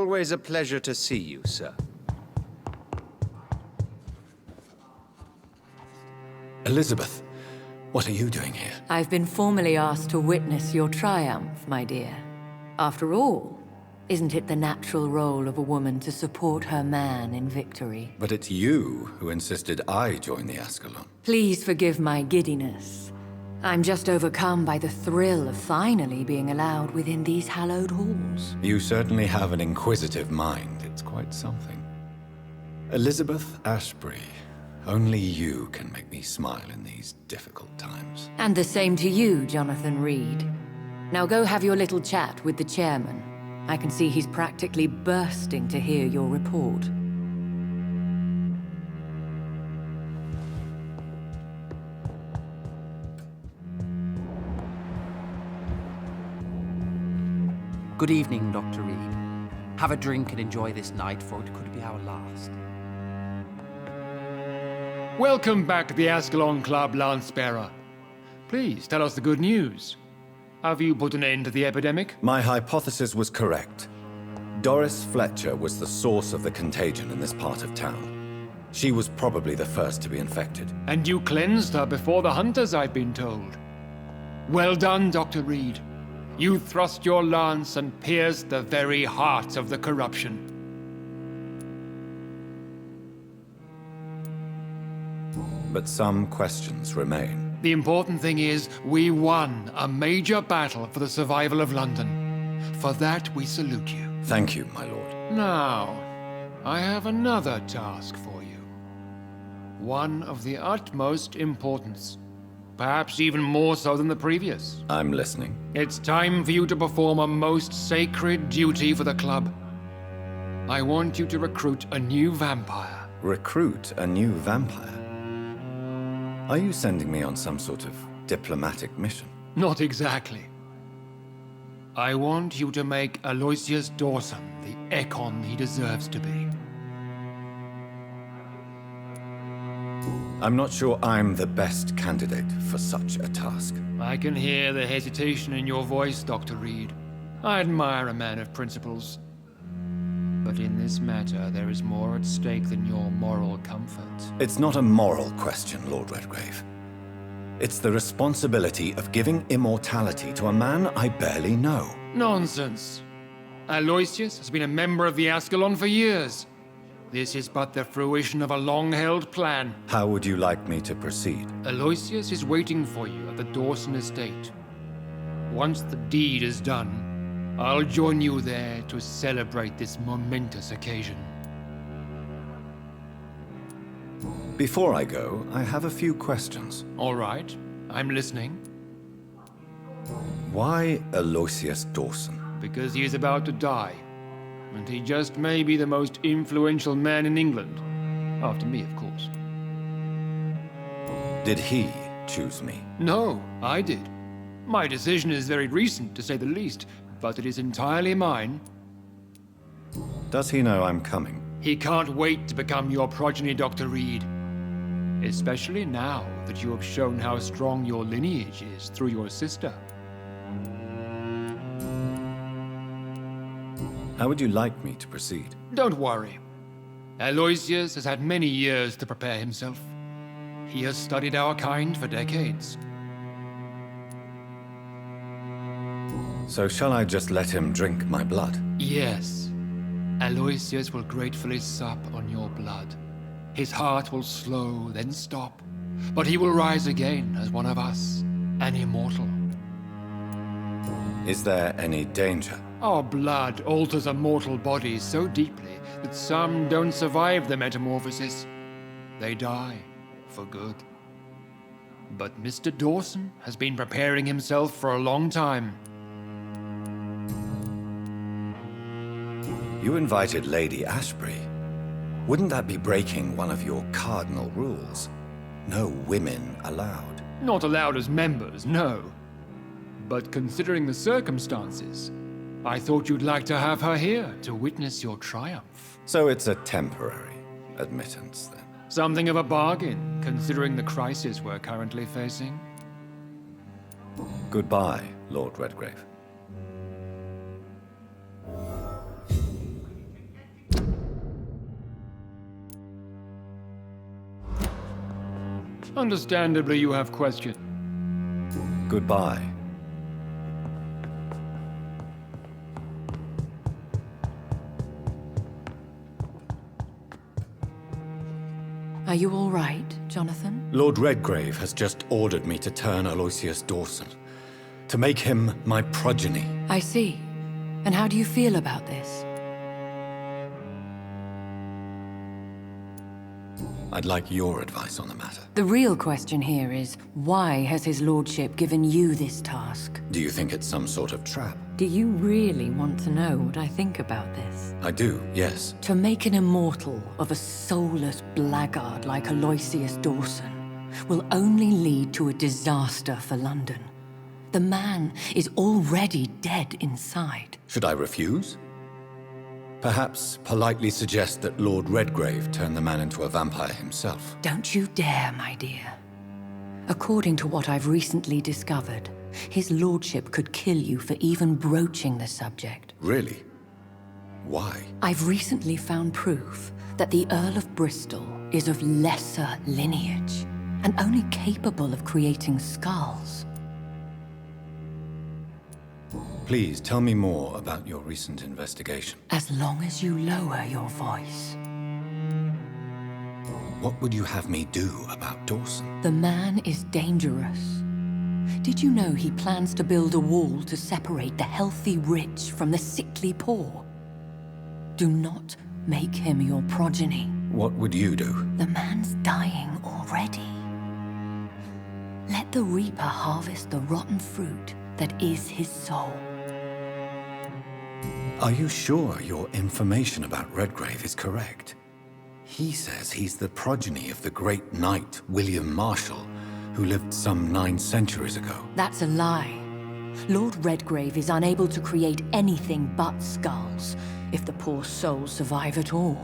Always a pleasure to see you, sir. Elizabeth, what are you doing here? I've been formally asked to witness your triumph, my dear. After all, isn't it the natural role of a woman to support her man in victory? But it's you who insisted I join the Ascalon. Please forgive my giddiness. I'm just overcome by the thrill of finally being allowed within these hallowed halls. You certainly have an inquisitive mind. It's quite something. Elizabeth Ashbury, only you can make me smile in these difficult times. And the same to you, Jonathan Reed. Now go have your little chat with the chairman. I can see he's practically bursting to hear your report. Good evening, Dr. Reed. Have a drink and enjoy this night, for it could be our last. Welcome back to the Ascalon Club, Lance-bearer. Please, tell us the good news. Have you put an end to the epidemic? My hypothesis was correct. Doris Fletcher was the source of the contagion in this part of town. She was probably the first to be infected. And you cleansed her before the hunters, I've been told. Well done, Dr. Reed. You thrust your lance and pierced the very heart of the corruption. But some questions remain. The important thing is, we won a major battle for the survival of London. For that, we salute you. Thank you, my lord. Now, I have another task for you. One of the utmost importance. Perhaps even more so than the previous. I'm listening. It's time for you to perform a most sacred duty for the club. I want you to recruit a new vampire. Recruit a new vampire? Are you sending me on some sort of diplomatic mission? Not exactly. I want you to make Aloysius Dawson the Ekon he deserves to be. I'm not sure I'm the best candidate for such a task. I can hear the hesitation in your voice, Dr. Reed. I admire a man of principles. But in this matter, there is more at stake than your moral comfort. It's not a moral question, Lord Redgrave. It's the responsibility of giving immortality to a man I barely know. Nonsense. Aloysius has been a member of the Ascalon for years. This is but the fruition of a long-held plan. How would you like me to proceed? Aloysius is waiting for you at the Dawson estate. Once the deed is done, I'll join you there to celebrate this momentous occasion. Before I go, I have a few questions. All right, I'm listening. Why Aloysius Dawson? Because he is about to die. And he just may be the most influential man in England. After me, of course. Did he choose me? No, I did. My decision is very recent, to say the least, but it is entirely mine. Does he know I'm coming? He can't wait to become your progeny, Dr. Reed. Especially now that you have shown how strong your lineage is through your sister. How would you like me to proceed? Don't worry. Aloysius has had many years to prepare himself. He has studied our kind for decades. So shall I just let him drink my blood? Yes. Aloysius will gratefully sup on your blood. His heart will slow, then stop. But he will rise again as one of us, an immortal. Is there any danger? Our blood alters a mortal body so deeply that some don't survive the metamorphosis. They die for good. But Mr. Dawson has been preparing himself for a long time. You invited Lady Ashbury. Wouldn't that be breaking one of your cardinal rules? No women allowed. Not allowed as members, no. But considering the circumstances, I thought you'd like to have her here to witness your triumph. So it's a temporary admittance, then? Something of a bargain, considering the crisis we're currently facing. Goodbye, Lord Redgrave. Understandably, you have questions. Goodbye. Are you all right, Jonathan? Lord Redgrave has just ordered me to turn Aloysius Dawson, to make him my progeny. I see. And how do you feel about this? I'd like your advice on the matter. The real question here is, why has his lordship given you this task? Do you think it's some sort of trap? Do you really want to know what I think about this? I do, yes. To make an immortal of a soulless blackguard like Aloysius Dawson will only lead to a disaster for London. The man is already dead inside. Should I refuse? Perhaps politely suggest that Lord Redgrave turn the man into a vampire himself. Don't you dare, my dear. According to what I've recently discovered, his lordship could kill you for even broaching the subject. Really? Why? I've recently found proof that the Earl of Bristol is of lesser lineage and only capable of creating skulls. Please tell me more about your recent investigation. As long as you lower your voice. What would you have me do about Dawson? The man is dangerous. Did you know he plans to build a wall to separate the healthy rich from the sickly poor? Do not make him your progeny. What would you do? The man's dying already. Let the reaper harvest the rotten fruit that is his soul. Are you sure your information about Redgrave is correct? He says he's the progeny of the great knight William Marshall, who lived some 9 centuries ago. That's a lie. Lord Redgrave is unable to create anything but skulls, if the poor souls survive at all.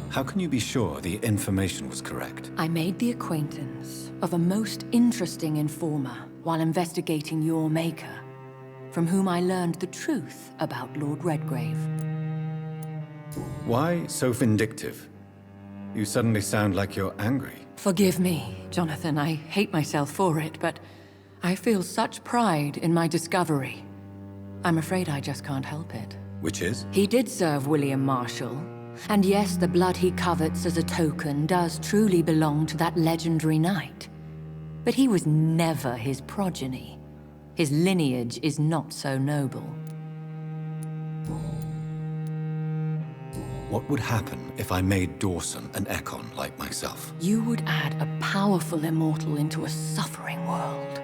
How can you be sure the information was correct? I made the acquaintance of a most interesting informer while investigating your maker, from whom I learned the truth about Lord Redgrave. Why so vindictive? You suddenly sound like you're angry. Forgive me, Jonathan. I hate myself for it, but I feel such pride in my discovery. I'm afraid I just can't help it. Which is? He did serve William Marshall. And yes, the blood he covets as a token does truly belong to that legendary knight. But he was never his progeny. His lineage is not so noble. What would happen if I made Dawson an Ekon like myself? You would add a powerful immortal into a suffering world.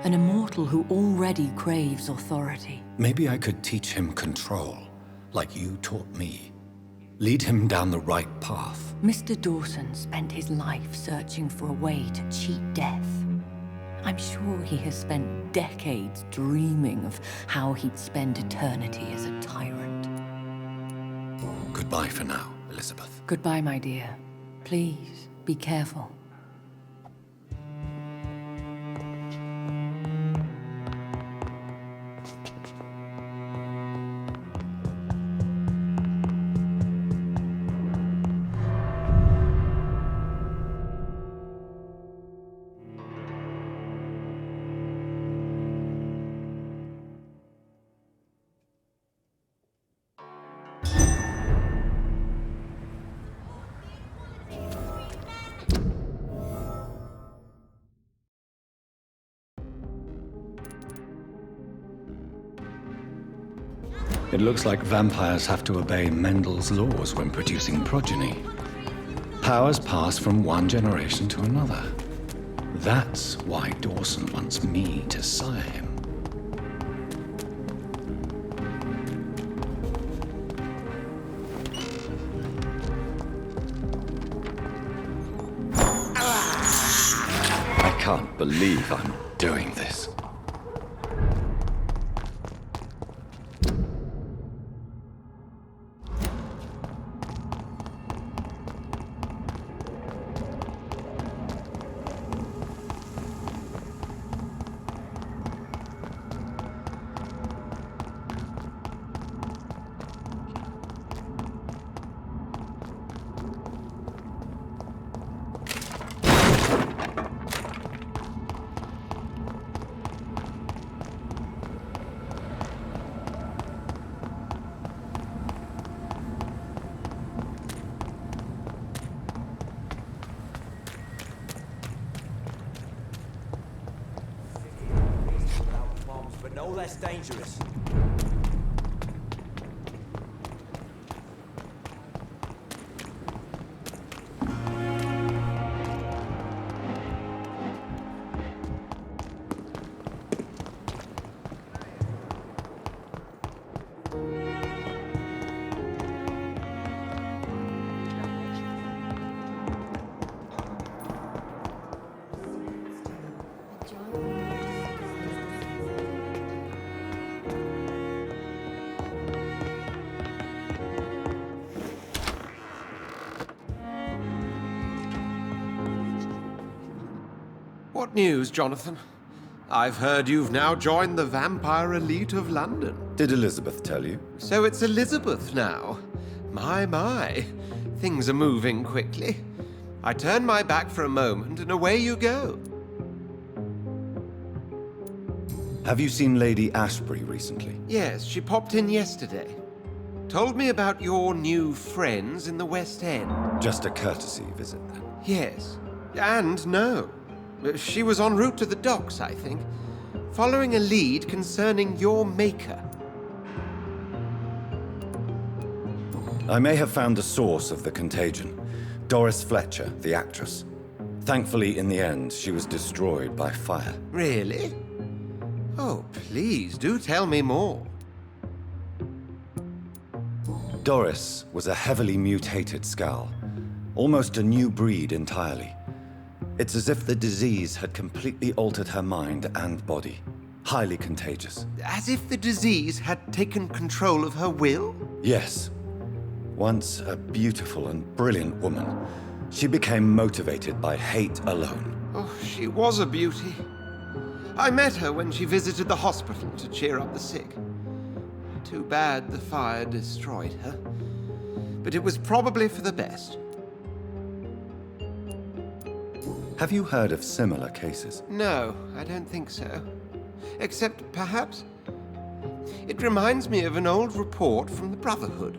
An immortal who already craves authority. Maybe I could teach him control, like you taught me. Lead him down the right path. Mr. Dawson spent his life searching for a way to cheat death. I'm sure he has spent decades dreaming of how he'd spend eternity as a tyrant. Goodbye for now, Elizabeth. Goodbye, my dear. Please, be careful. It looks like vampires have to obey Mendel's laws when producing progeny. Powers pass from one generation to another. That's why Dawson wants me to sire him. I can't believe I'm doing this. but no less dangerous. What news, Jonathan? I've heard you've now joined the vampire elite of London. Did Elizabeth tell you? So it's Elizabeth now. My. Things are moving quickly. I turn my back for a moment and away you go. Have you seen Lady Ashbury recently? Yes, she popped in yesterday. Told me about your new friends in the West End. Just a courtesy visit, then? Yes. And no. She was en route to the docks, I think, following a lead concerning your maker. I may have found the source of the contagion. Doris Fletcher, the actress. Thankfully, in the end, she was destroyed by fire. Really? Oh, please, do tell me more. Doris was a heavily mutated skull. Almost a new breed entirely. It's as if the disease had completely altered her mind and body. Highly contagious. As if the disease had taken control of her will? Yes. Once a beautiful and brilliant woman, she became motivated by hate alone. Oh, she was a beauty. I met her when she visited the hospital to cheer up the sick. Too bad the fire destroyed her. But it was probably for the best. Have you heard of similar cases? No, I don't think so. Except, perhaps, it reminds me of an old report from the Brotherhood.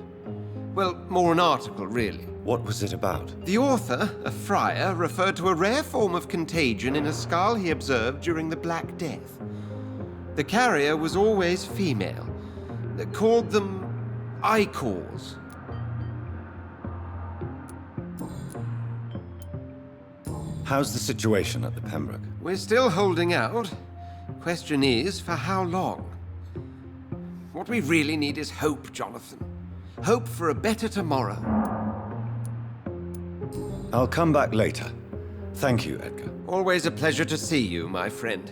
Well, more an article, really. What was it about? The author, a friar, referred to a rare form of contagion in a skull he observed during the Black Death. The carrier was always female. They called them icors. How's the situation at the Pembroke? We're still holding out. Question is, for how long? What we really need is hope, Jonathan. Hope for a better tomorrow. I'll come back later. Thank you, Edgar. Always a pleasure to see you, my friend.